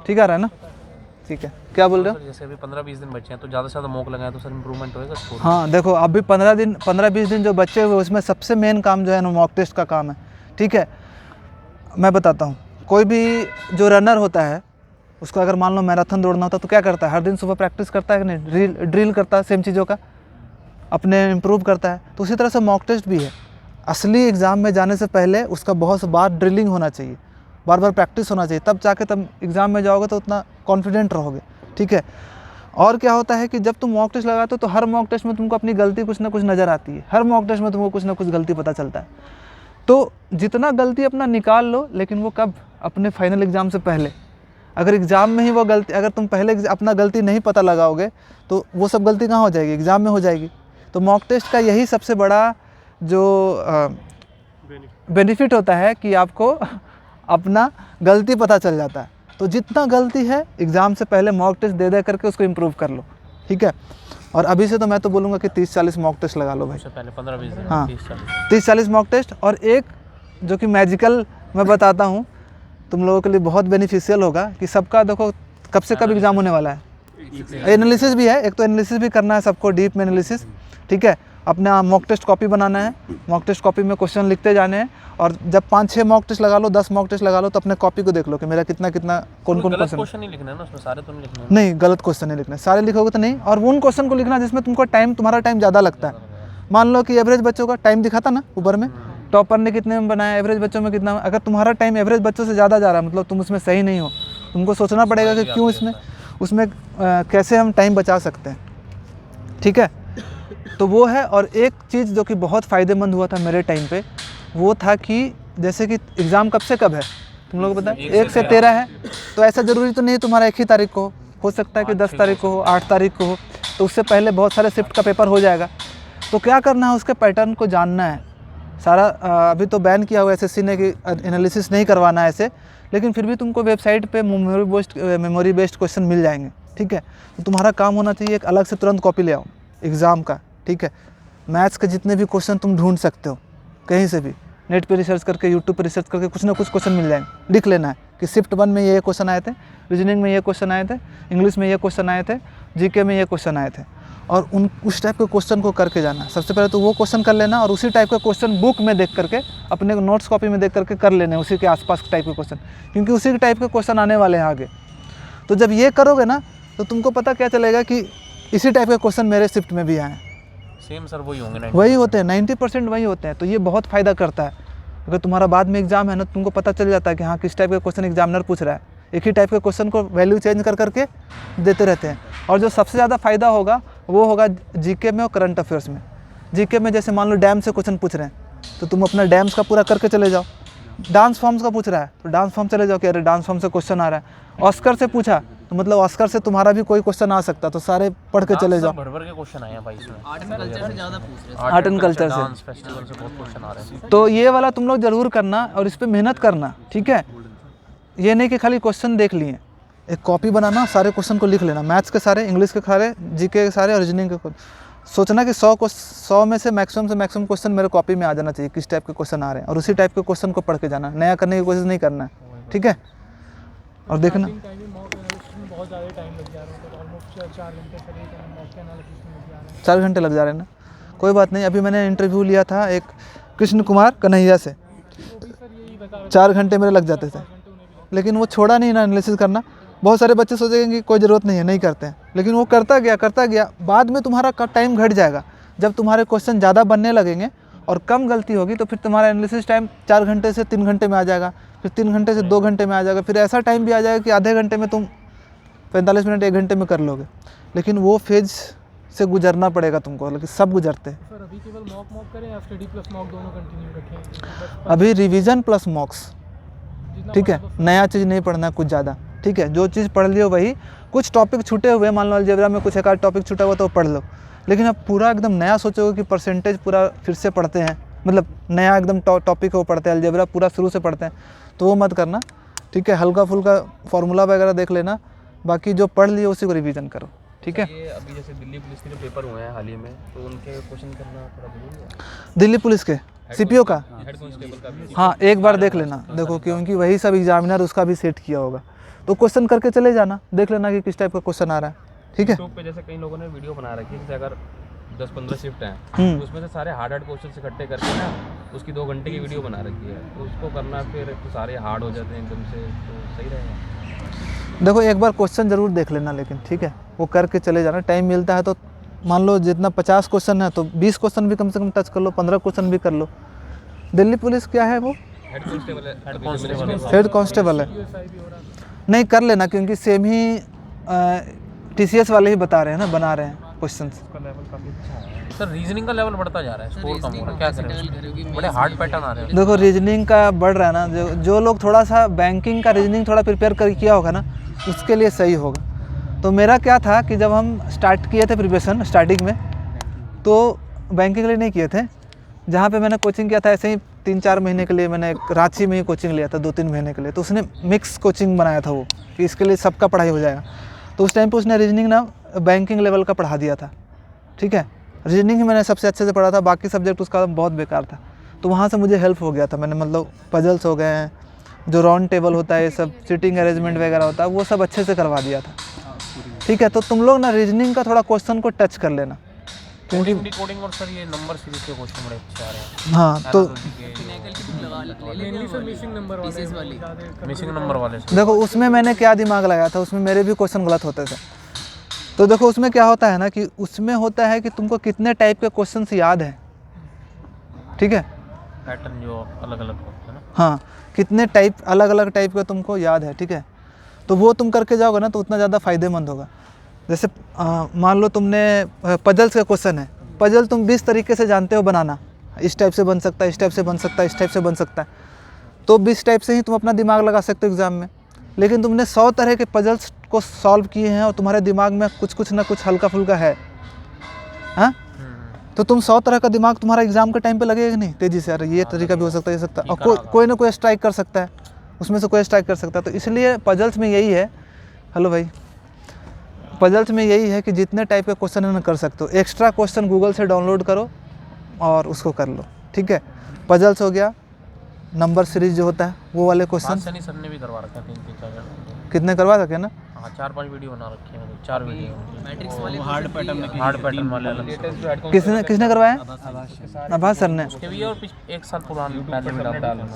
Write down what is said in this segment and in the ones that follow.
ठीक आ रहा है ना? ठीक है, क्या बोल रहे हो? जैसे अभी 15-20 दिन बचे हैं तो ज़्यादा से ज़्यादा मॉक लगाएं तो सर इंप्रूवमेंट होएगा स्कोर? हाँ देखो, अभी 15-20 दिन जो बचे हुए उसमें सबसे मेन काम जो है ना मॉक टेस्ट का काम है। ठीक है, मैं बताता हूँ। कोई भी जो रनर होता है उसको अगर मान लो मैराथन दौड़ना होता है तो क्या करता है, हर दिन सुबह प्रैक्टिस करता है कि नहीं, ड्रिल करता है सेम चीज़ों का, अपने इम्प्रूव करता है। तो उसी तरह से मॉक टेस्ट भी है। असली एग्ज़ाम में जाने से पहले उसका बहुत बार ड्रिलिंग होना चाहिए, बार बार प्रैक्टिस होना चाहिए, तब जाके तब एग्ज़ाम में जाओगे तो उतना कॉन्फिडेंट रहोगे। ठीक है, और क्या होता है कि जब तुम मॉक टेस्ट लगाते हो तो हर मॉक टेस्ट में तुमको अपनी गलती कुछ ना कुछ नज़र आती है, हर मॉक टेस्ट में तुमको कुछ ना कुछ गलती पता चलता है। तो जितना गलती अपना निकाल लो, लेकिन वो कब, अपने फाइनल एग्ज़ाम से पहले। अगर एग्ज़ाम में ही वो गलती, अगर तुम पहले अपना गलती नहीं पता लगाओगे तो वो सब गलती कहाँ हो जाएगी, एग्ज़ाम में हो जाएगी। तो मॉक टेस्ट का यही सबसे बड़ा जो बेनिफिट होता है कि आपको अपना गलती पता चल जाता है। तो जितना गलती है एग्ज़ाम से पहले मॉक टेस्ट दे करके उसको इम्प्रूव कर लो। ठीक है, और अभी से तो मैं तो बोलूँगा कि 30-40 मॉक टेस्ट लगा लो भाई। उससे पहले 15-20 दिन? हाँ, 30-40 मॉक टेस्ट। और एक जो कि मैजिकल मैं बताता हूँ, तुम लोगों के लिए बहुत बेनिफिशियल होगा कि सबका देखो कब से कब एग्ज़ाम होने वाला है, एनालिसिस भी है। एक तो एनालिसिस भी करना है सबको, डीप में एनालिसिस। ठीक है, अपना मॉक टेस्ट कॉपी बनाना है, मॉक टेस्ट कॉपी में क्वेश्चन लिखते जाने हैं। और जब 5-6 मॉक टेस्ट लगा लो, 10 मॉक टेस्ट लगा लो, तो अपने कॉपी को देख लो कि मेरा कितना कौन क्वेश्चन नहीं लिखना है ना उसमें, सारे तो नहीं लिखना है। नहीं, गलत क्वेश्चन नहीं लिखना, सारे लिखोगे तो नहीं। और उन क्वेश्चन को लिखना जिसमें तुमको तुम्हारा टाइम ज़्यादा लगता है। मान लो कि एवरेज बच्चों का टाइम दिखाता ना ऊपर में, टॉपर ने कितने में बनाया, एवरेज बच्चों में कितना। अगर तुम्हारा टाइम एवरेज बच्चों से ज़्यादा जा रहा है, मतलब तुम उसमें सही नहीं हो, तुमको सोचना पड़ेगा कि क्यों उसमें कैसे हम टाइम बचा सकते हैं। ठीक है, तो वो है। और एक चीज़ जो कि बहुत फ़ायदेमंद हुआ था मेरे टाइम पे, वो था कि जैसे कि एग्ज़ाम कब से कब है तुम लोग को पता है, 1 से 13 है। तो ऐसा ज़रूरी तो नहीं तुम्हारा एक ही तारीख को हो सकता है कि 10 तारीख को हो, 8 तारीख को हो। तो उससे पहले बहुत सारे शिफ्ट का पेपर हो जाएगा। तो क्या करना है, उसके पैटर्न को जानना है सारा। अभी तो बैन किया हुआ एसएससी ने कि एनालिसिस नहीं करवाना है ऐसे, लेकिन फिर भी तुमको वेबसाइट पे मेमोरी बेस्ड क्वेश्चन मिल जाएंगे। ठीक है, तो तुम्हारा काम होना चाहिए एक अलग से तुरंत कॉपी ले आओ एग्ज़ाम का। ठीक है, मैथ्स के जितने भी क्वेश्चन तुम ढूंढ सकते हो कहीं से भी, नेट पे रिसर्च करके, यूट्यूब पे रिसर्च करके कुछ ना कुछ क्वेश्चन मिल जाएंगे। लिख लेना है कि शिफ्ट 1 में ये क्वेश्चन आए थे, रीजनिंग में ये क्वेश्चन आए थे, इंग्लिश में ये क्वेश्चन आए थे, जीके में ये क्वेश्चन आए थे। और उस टाइप के क्वेश्चन को करके जाना। सबसे पहले तो वो क्वेश्चन कर लेना, और उसी टाइप का क्वेश्चन बुक में देख करके, अपने नोट्स कॉपी में देख करके कर लेने उसी के आसपास टाइप के क्वेश्चन, क्योंकि उसी के टाइप के क्वेश्चन आने वाले हैं आगे। तो जब ये करोगे ना तो तुमको पता क्या चलेगा कि इसी टाइप के क्वेश्चन मेरे शिफ्ट में भी आए। सेम सर वही होंगे, वही होते हैं, 90% वही होते हैं। तो ये बहुत फ़ायदा करता है। अगर तुम्हारा बाद में एग्जाम है ना, तुमको पता चल जाता है कि हाँ किस टाइप का क्वेश्चन एग्जामिनर पूछ रहा है। एक ही टाइप के क्वेश्चन को वैल्यू चेंज कर करके देते रहते हैं। और जो सबसे ज़्यादा फ़ायदा होगा वो होगा जीके में और करंट अफेयर्स में। जीके में जैसे मान लो डैम से क्वेश्चन पूछ रहे हैं तो तुम अपना डैम्स का पूरा करके चले जाओ। डांस फॉर्म्स का पूछ रहा है तो डांस फॉर्म चले जाओ कि अरे डांस फॉर्म से क्वेश्चन आ रहा है। ऑस्कर से पूछा तो मतलब ऑस्कर से तुम्हारा भी कोई क्वेश्चन आ सकता, तो सारे पढ़ के चले जाओ। भर के क्वेश्चन आए हैं भाई इसमें। आर्ट एंड कल्चर से ज़्यादा पूछ रहे हैं। आर्ट एंड कल्चर से, डांस फेस्टिवल से बहुत क्वेश्चन आ रहे हैं। तो ये वाला तुम लोग ज़रूर करना और इस पर मेहनत करना। ठीक है, ये नहीं कि खाली क्वेश्चन देख लिए, एक कॉपी बनाना, सारे क्वेश्चन को लिख लेना, मैथ्स के सारे, इंग्लिश के सारे, जीके के सारे और रीजनिंग के। सोचना कि 100 में से मैक्सिमम क्वेश्चन मेरे कॉपी में आ जाना चाहिए, किस टाइप के क्वेश्चन आ रहे हैं, और उसी टाइप के क्वेश्चन को पढ़ के जाना, नया करने की कोशिश नहीं करना है। ठीक है, और देखना बहुत ज़्यादा टाइम लग जा रहा है, तो ऑलमोस्ट 4 घंटे से लेकर मॉक के एनालिसिस में लग जा रहे हैं। 4 घंटे लग जा रहे हैं ना, कोई बात नहीं। अभी मैंने इंटरव्यू लिया था एक कृष्ण कुमार कन्हैया से, 4 घंटे मेरे लग जाते थे, लेकिन वो छोड़ा नहीं ना एनालिसिस करना। बहुत सारे बच्चे सोचेंगे कि कोई ज़रूरत नहीं है, नहीं करते हैं, लेकिन वो करता गया। बाद में तुम्हारा टाइम घट जाएगा, जब तुम्हारे क्वेश्चन ज़्यादा बनने लगेंगे और कम गलती होगी तो फिर तुम्हारा एनालिसिस टाइम 4 घंटे से 3 घंटे में आ जाएगा, फिर 3 घंटे से 2 घंटे में आ जाएगा, फिर ऐसा टाइम भी आ जाएगा कि आधे घंटे में तुम 45 मिनट 1 घंटे में कर लोगे। लेकिन वो फेज से गुजरना पड़ेगा तुमको, लेकिन सब गुजरते हैं। सर अभी केवल मॉक करें या स्टडी प्लस मॉक दोनों कंटिन्यू रखें? अभी रिवीजन प्लस मॉक्स, ठीक है, नया चीज़ नहीं पढ़ना कुछ ज़्यादा। ठीक है, जो चीज़ पढ़ लियो वही, कुछ टॉपिक छूटे हुए, मान लो अलजेब्रा में कुछ एक आध टॉपिक छूटा हुआ तो पढ़ लो, लेकिन अब पूरा एकदम नया सोचोगे कि परसेंटेज पूरा फिर से पढ़ते हैं, मतलब नया एकदम टॉपिक को पढ़ते हैं, अलजेब्रा पूरा शुरू से पढ़ते हैं, तो वो मत करना। ठीक है, हल्का फुल्का फार्मूला वगैरह देख लेना, बाकी जो पढ़ लिए उसी को रिवीजन करो। ठीक है, ये अभी जैसे दिल्ली पुलिस के जो पेपर हुए हैं हाल ही में, तो उनके क्वेश्चन करना थोड़ा जरूरी है। दिल्ली पुलिस के सीपीओ का, हेड कांस्टेबल का भी। हाँ एक बार देख लेना, देखो क्योंकि वही सब एग्जामिनर उसका भी सेट किया होगा, तो क्वेश्चन करके चले जाना, देख लेना कि किस टाइप का क्वेश्चन आ रहा है, ठीक है। यूट्यूब पे जैसे कई लोगों ने वीडियो बना रखी है, जैसे अगर 10-15 शिफ्ट हैं हम्म। तो उसमें से सारे हार्ड क्वेश्चन इकट्ठे करके ना उसकी 2 घंटे की वीडियो बना रखी है, तो उसको करना फिर तो सारे हार्ड हो जाते हैं एकदम से, तो सही रहेगा। देखो एक बार क्वेश्चन ज़रूर देख लेना, लेकिन ठीक है वो करके चले जाना। टाइम मिलता है तो मान लो जितना 50 क्वेश्चन है तो 20 क्वेश्चन भी कम से कम टच कर लो, 15 क्वेश्चन भी कर लो। दिल्ली पुलिस क्या है वो, हेड कांस्टेबल है, हेड कांस्टेबल है, नहीं कर लेना, क्योंकि सेम ही TCS वाले ही बता रहे हैं ना, बना रहे हैं क्वेश्चंस। सर रीजनिंग का लेवल बढ़ता जा रहा है, स्कोर कम हो रहा है, क्या करें? बड़े हार्ड पैटर्न आ रहे हैं। देखो रीजनिंग का बढ़ रहा है ना, जो लोग थोड़ा सा बैंकिंग का रीजनिंग थोड़ा प्रिपेयर कर किया होगा ना, उसके लिए सही होगा। तो मेरा क्या था कि जब हम स्टार्ट किए थे प्रिपरेशन स्टार्टिंग में, तो बैंकिंग के लिए नहीं किए थे। जहाँ पे मैंने कोचिंग किया था ऐसे ही 3-4 महीने के लिए मैंने रांची में ही कोचिंग लिया था 2-3 महीने के लिए, तो उसने मिक्स कोचिंग बनाया था वो, कि इसके लिए सबका पढ़ाई हो जाएगा। तो उस टाइम पे उसने रीजनिंग ना बैंकिंग लेवल का पढ़ा दिया था, ठीक है। रीजनिंग ही मैंने सबसे अच्छे से पढ़ा था, बाकी सब्जेक्ट उसका बहुत बेकार था। तो वहाँ से मुझे हेल्प हो गया था, मैंने मतलब पजल्स हो गए हैं, जो राउंड टेबल होता है, ये सब सीटिंग अरेंजमेंट वगैरह होता है, वो सब अच्छे से करवा दिया था, ठीक है। तो तुम लोग ना रीजनिंग का थोड़ा क्वेश्चन को टच कर लेना, क्योंकि कोडिंग और सर ये नंबर सीरीज के क्वेश्चन बड़े अच्छे आ रहे हैं। हाँ तो मेनली सर मिसिंग नंबर वाले देखो उसमें मैंने क्या दिमाग लगाया था, उसमें मेरे भी क्वेश्चन गलत होते थे। तो देखो उसमें क्या होता है ना कि उसमें होता है कि तुमको कितने टाइप के क्वेश्चंस याद है, ठीक है, पैटर्न जो अलग अलग होते हैं ना। हाँ कितने टाइप अलग अलग टाइप के तुमको याद है, ठीक है। तो वो तुम करके जाओगे ना तो उतना ज़्यादा फ़ायदेमंद होगा। जैसे मान लो तुमने पजल्स का क्वेश्चन है, पजल तुम 20 तरीके से जानते हो बनाना, इस टाइप से बन सकता है, इस टाइप से बन सकता है, इस टाइप से बन सकता है, तो 20 टाइप से ही तुम अपना दिमाग लगा सकते हो एग्ज़ाम में। लेकिन तुमने 100 तरह के पजल्स को सॉल्व किए हैं और तुम्हारे दिमाग में कुछ ना कुछ हल्का फुल्का है, हाँ, तो तुम 100 तरह का दिमाग तुम्हारा एग्जाम के टाइम पे लगेगा नहीं तेज़ी से, अरे ये तरीका भी हो सकता है, ये सकता है, और कोई ना कोई स्ट्राइक कर सकता है, उसमें से कोई स्ट्राइक कर सकता है। तो इसलिए पजल्स में यही है, हेलो भाई, पजल्स में यही है कि जितने टाइप के क्वेश्चन है ना कर सकते हो। एक्स्ट्रा क्वेश्चन गूगल से डाउनलोड करो और उसको कर लो, ठीक है। पजल्स हो गया, नंबर सीरीज जो होता है वो वाले क्वेश्चन सनी सर ने भी करवा रखा है 3-4 कितने करवा सके ना, हाँ 4-5 वीडियो बना रखी है, 4 वीडियो मैट्रिक्स वाले हार्ड पैटर्न वाले अलग किसने करवाया, आभास सर ने। उसके भी और एक साल पुराने पैटर्न डाल।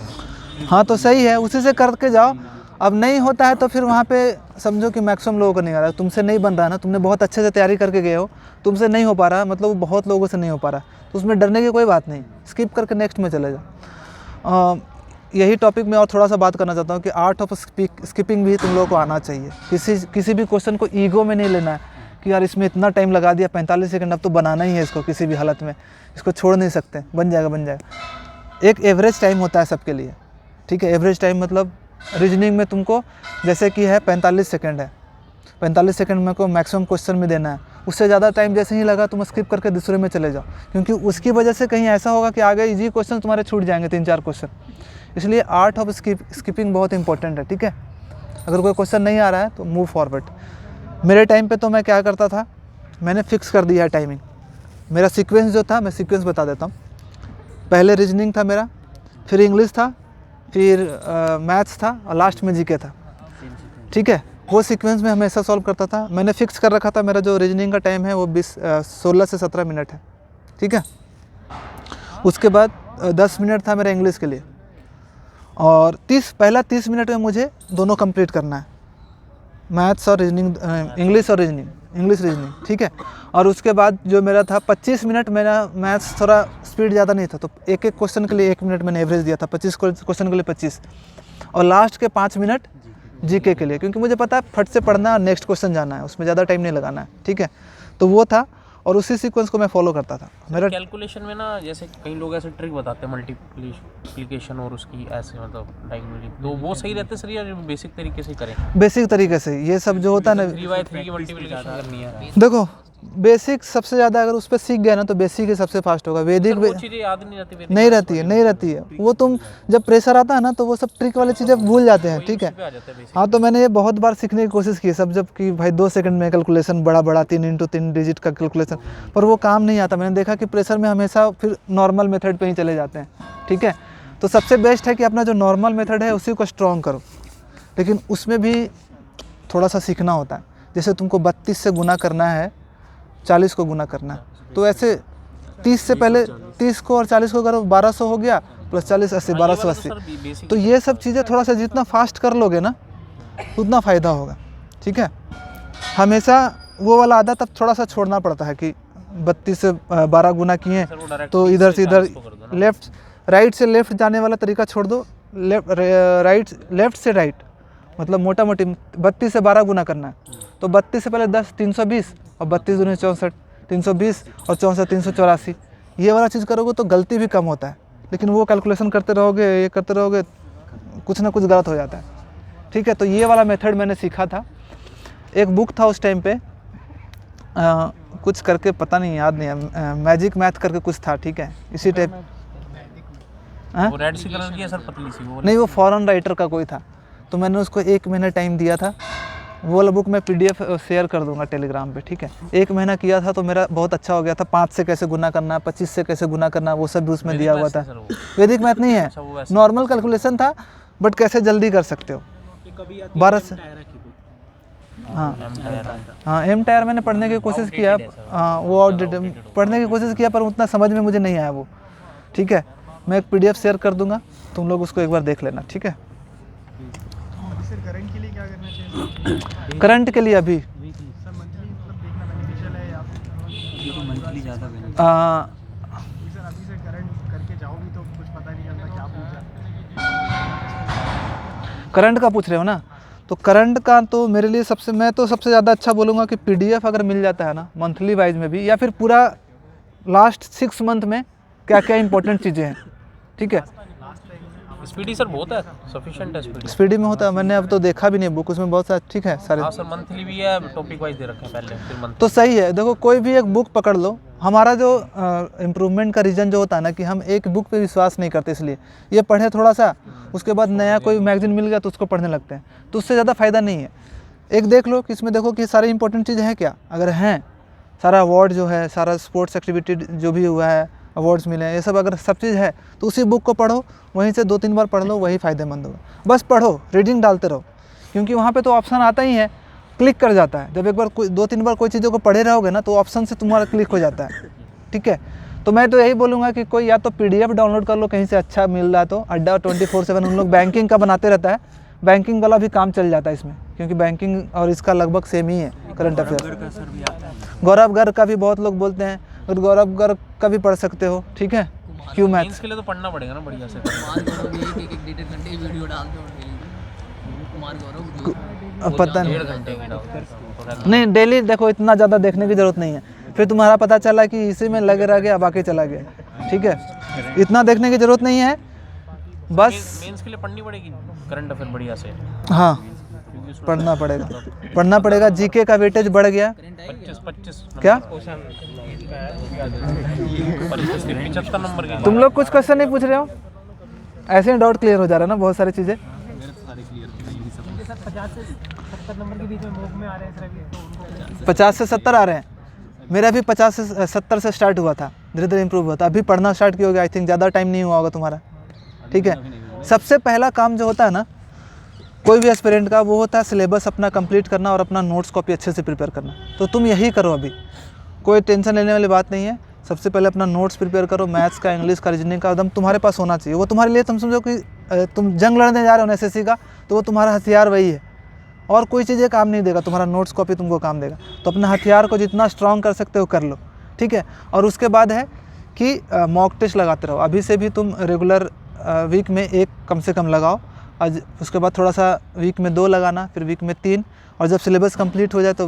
हाँ तो सही है, उसी से करके जाओ। अब नहीं होता है तो फिर वहाँ पे समझो कि मैक्सिमम लोगों को नहीं आ रहा है, तुमसे नहीं बन रहा है ना, तुमने बहुत अच्छे से तैयारी करके गए हो, तुमसे नहीं हो पा रहा, मतलब वो बहुत लोगों से नहीं हो पा रहा, तो उसमें डरने की कोई बात नहीं, स्किप करके नेक्स्ट में चले जाओ। यही टॉपिक में और थोड़ा सा बात करना चाहता हूँ कि आर्ट ऑफ स्किपिंग भी तुम लोगों को आना चाहिए। किसी भी क्वेश्चन को ईगो में नहीं लेना है कि यार इसमें इतना टाइम लगा दिया 45 सेकंड, अब तो बनाना ही है इसको, किसी भी हालत में इसको छोड़ नहीं सकते, बन जाएगा। एक एवरेज टाइम होता है सबके लिए, ठीक है। एवरेज टाइम मतलब रीजनिंग में तुमको जैसे कि है 45 सेकंड है, 45 सेकंड में को मैक्सिमम क्वेश्चन में देना है, उससे ज़्यादा टाइम जैसे ही लगा तुम स्किप करके दूसरे में चले जाओ, क्योंकि उसकी वजह से कहीं ऐसा होगा कि आगे इजी क्वेश्चन तुम्हारे छूट जाएंगे 3-4 क्वेश्चन। इसलिए आर्ट ऑफ स्किपिंग बहुत इंपॉर्टेंट है, ठीक है। अगर कोई क्वेश्चन नहीं आ रहा है तो मूव फॉरवर्ड। मेरे टाइम पे तो मैं क्या करता था, मैंने फिक्स कर दिया है टाइमिंग। मेरा सीक्वेंस जो था, मैं सीक्वेंस बता देता हूँ। पहले रीजनिंग था मेरा, फिर इंग्लिश था, फिर मैथ्स था और लास्ट में जीके था, ठीक है। वो सीक्वेंस में हमेशा सॉल्व करता था। मैंने फिक्स कर रखा था, मेरा जो रीजनिंग का टाइम है वो 16 से 17 मिनट है, ठीक है। उसके बाद 10 मिनट था मेरा इंग्लिश के लिए, और पहला 30 मिनट में मुझे दोनों कंप्लीट करना है, मैथ्स और रीजनिंग, इंग्लिश और इंग्लिश रीजनिंग, ठीक है। और उसके बाद जो मेरा था 25 मिनट, मेरा मैथ्स थोड़ा स्पीड ज़्यादा नहीं था, तो एक क्वेश्चन के लिए 1 मिनट मैंने एवरेज दिया था, 25 क्वेश्चन के लिए 25, और लास्ट के 5 मिनट जीके के लिए, क्योंकि मुझे पता है फट से पढ़ना और नेक्स्ट क्वेश्चन जाना है, उसमें ज़्यादा टाइम नहीं लगाना है, ठीक है। तो वो था, और उसी सीक्वेंस को मैं फॉलो करता था। मेरा कैलकुलेशन में ना, जैसे कई लोग ऐसे ट्रिक बताते हैं मल्टीप्लिकेशन और उसकी ऐसे मतलब डायगोनली, तो वो सही रहते सर, या बेसिक तरीके से करें? बेसिक तरीके से ये सब जो होता है ना, 3/3 की मल्टीप्लिकेशन करनी है। देखो बेसिक सबसे ज़्यादा अगर उस पर सीख गया ना तो बेसिक ही सबसे फास्ट होगा। वैदिक वो चीज़ें याद नहीं रहती, नहीं रहती है। वो तुम जब प्रेशर आता है ना तो वो सब ट्रिक वाली चीज़ें भूल जाते हैं, ठीक है। हाँ तो मैंने ये बहुत बार सीखने की कोशिश की सब, जब कि भाई 2 सेकंड में कैलकुलेशन बड़ा 3x3 डिजिट का कैलकुलेशन, पर वो काम नहीं आता। मैंने देखा कि प्रेशर में हमेशा फिर नॉर्मल मेथड पे ही चले जाते हैं, ठीक है। तो सबसे बेस्ट है कि अपना जो नॉर्मल मेथड है उसी को स्ट्रॉन्ग करो, लेकिन उसमें भी थोड़ा सा सीखना होता है। जैसे तुमको 32 से गुना करना है, 40 को गुना करना है, तो ऐसे 30 से पहले 30 को और 40 को करो, 1200 हो गया, प्लस 40 80, 1280। तो ये सब चीज़ें थोड़ा सा जितना फास्ट कर लोगे ना उतना फ़ायदा होगा। ठीक है, हमेशा वो वाला आदत अब थोड़ा सा छोड़ना पड़ता है कि 32 से 12 गुना किए तो इधर से इधर लेफ़्ट राइट से लेफ़्ट जाने वाला तरीका छोड़ दो, लेफ़्ट से राइट, मतलब मोटा मोटी 32 से 12 गुना करना है, तो 32 से पहले 10 320 और 32 दूनी 64 320 और 64 384, ये वाला चीज़ करोगे तो गलती भी कम होता है। लेकिन वो कैलकुलेशन करते रहोगे, ये करते रहोगे, कुछ ना कुछ गलत हो जाता है। ठीक है, तो ये वाला मेथड मैंने सीखा था। एक बुक था उस टाइम पे कुछ करके, पता नहीं, याद नहीं है, मैजिक मैथ करके कुछ था। ठीक है, इसी टाइप। वो रेड सी कलर की है सर, पतली सी, वो नहीं, वो फॉरेन राइटर का कोई था, तो मैंने उसको 1 महीना टाइम दिया था। वो वाला बुक मैं PDF शेयर कर दूंगा टेलीग्राम पे। ठीक है, 1 महीना किया था तो मेरा बहुत अच्छा हो गया था। 5 से कैसे गुना करना, 25 से कैसे गुना करना, वो सब भी उसमें दिया हुआ था। वैदिक मैथ नहीं है, नॉर्मल कैलकुलेशन था, बट कैसे जल्दी कर सकते हो। 12 से हाँ एम टायर मैंने पढ़ने की कोशिश किया, हाँ वो पढ़ने की कोशिश किया, पर उतना समझ में मुझे नहीं आया वो। ठीक है, मैं एक PDF शेयर कर दूंगा, तुम लोग उसको एक बार देख लेना। ठीक है, करंट के लिए क्या करना चाहिए? करंट के लिए अभी सर मंथली मतलब देखना बेनिफिशियल है या फिर मंथली ज़्यादा बेनिफिट। सर अभी से करंट करके जाओगी तो कुछ पता नहीं चलता क्या पूछ जाए। करंट का पूछ रहे हो ना, तो करंट का तो मेरे लिए मैं तो सबसे ज़्यादा अच्छा बोलूँगा कि PDF अगर मिल जाता है ना मंथली वाइज में भी, या फिर पूरा लास्ट 6 मंथ में क्या क्या इंपॉर्टेंट चीज़ें हैं। ठीक है, स्पीडी सर बहुत है, सफिशिएंट है स्पीडी। स्पीडी में होता है, मैंने अब तो देखा भी नहीं बुक, उसमें बहुत सारा। ठीक है सारे, हाँ सर मंथली भी है, टॉपिक वाइज दे रखे हैं पहले, फिर मंथली। तो सही है। देखो कोई भी एक बुक पकड़ लो, हमारा जो इम्प्रूवमेंट का रीज़न जो होता है ना कि हम एक बुक पे विश्वास नहीं करते, इसलिए ये पढ़े थोड़ा सा, उसके बाद नया कोई मैगजीन मिल गया तो उसको पढ़ने लगते हैं, तो उससे ज़्यादा फ़ायदा नहीं है। एक देख लो कि इसमें देखो कि सारी इंपॉर्टेंट चीज़ें हैं क्या, अगर हैं, सारा अवार्ड जो है, सारा स्पोर्ट्स एक्टिविटी जो भी हुआ है, अवार्ड्स मिले हैं, ये सब अगर सब चीज़ है तो उसी बुक को पढ़ो, वहीं से 2-3 बार पढ़ लो, वही फ़ायदेमंद होगा। बस पढ़ो, रीडिंग डालते रहो, क्योंकि वहाँ पे तो ऑप्शन आता ही है, क्लिक कर जाता है। जब एक बार 2-3 बार कोई चीज़ों को पढ़े रहोगे ना तो ऑप्शन से तुम्हारा क्लिक हो जाता है। ठीक है, तो मैं तो यही बोलूँगा कि कोई या तो PDF डाउनलोड कर लो कहीं से, अच्छा मिल रहा है तो। अड्डा 24/7 उन लोग बैंकिंग का बनाते रहता है, बैंकिंग वाला भी काम चल जाता है इसमें, क्योंकि बैंकिंग और इसका लगभग सेम ही है करंट अफेयर। गौरव गर्ग का भी बहुत लोग बोलते हैं, और गौरव गर्ग का भी पढ़ सकते हो। ठीक है, क्यों मैथ्स के लिए तो पढ़ना पड़ेगा ना बढ़िया से। पता नहीं, 1.5 घंटे की डाल नहीं डेली देखो, इतना ज़्यादा देखने की ज़रूरत नहीं है, फिर तुम्हारा पता चला कि इसी में लगे रह गया, बाकी चला गया। ठीक है, इतना देखने की ज़रूरत नहीं है, बस मेंस के लिए पढ़नी पड़ेगी करंट अफेयर बढ़िया से। हाँ पढ़ना पड़ेगा। GK का वेटेज बढ़ गया 25 क्या? 75 नंबर के। तुम लोग कुछ क्वेश्चन नहीं पूछ रहे हो, ऐसे ही डाउट क्लियर हो जा रहा है ना बहुत सारी चीज़ें। सर 50 से 70 नंबर के बीच में मॉक में आ रहे हैं सर अभी, तो उनको 50 से 70 आ रहे हैं, मेरा भी 50 से 70 से स्टार्ट हुआ था, धीरे धीरे इंप्रूव हुआ था। अभी पढ़ना स्टार्ट किया होगा, आई थिंक ज़्यादा टाइम नहीं हुआ होगा तुम्हारा। ठीक है, सबसे पहला काम जो होता है ना कोई भी एस्पिरेंट का, वो होता है सिलेबस अपना कंप्लीट करना और अपना नोट्स कॉपी अच्छे से प्रिपेयर करना। तो तुम यही करो, अभी कोई टेंशन लेने वाली बात नहीं है। सबसे पहले अपना नोट्स प्रिपेयर करो, मैथ्स का, इंग्लिश का, रीजनिंग का एकदम तुम्हारे पास होना चाहिए। वो तुम्हारे लिए, तुम समझो कि तुम जंग लड़ने जा रहे हो SSC का, तो वो तुम्हारा हथियार वही है, और कोई चीज़ें काम नहीं देगा, तुम्हारा नोट्स कॉपी तुमको काम देगा। तो अपना हथियार को जितना स्ट्रॉन्ग कर सकते हो कर लो। ठीक है, और उसके बाद है कि मॉक टेस्ट लगाते रहो। अभी से भी तुम रेगुलर वीक में 1 कम से कम लगाओ, आज उसके बाद थोड़ा सा वीक में 2 लगाना, फिर वीक में 3, और जब सिलेबस कंप्लीट हो जाए तो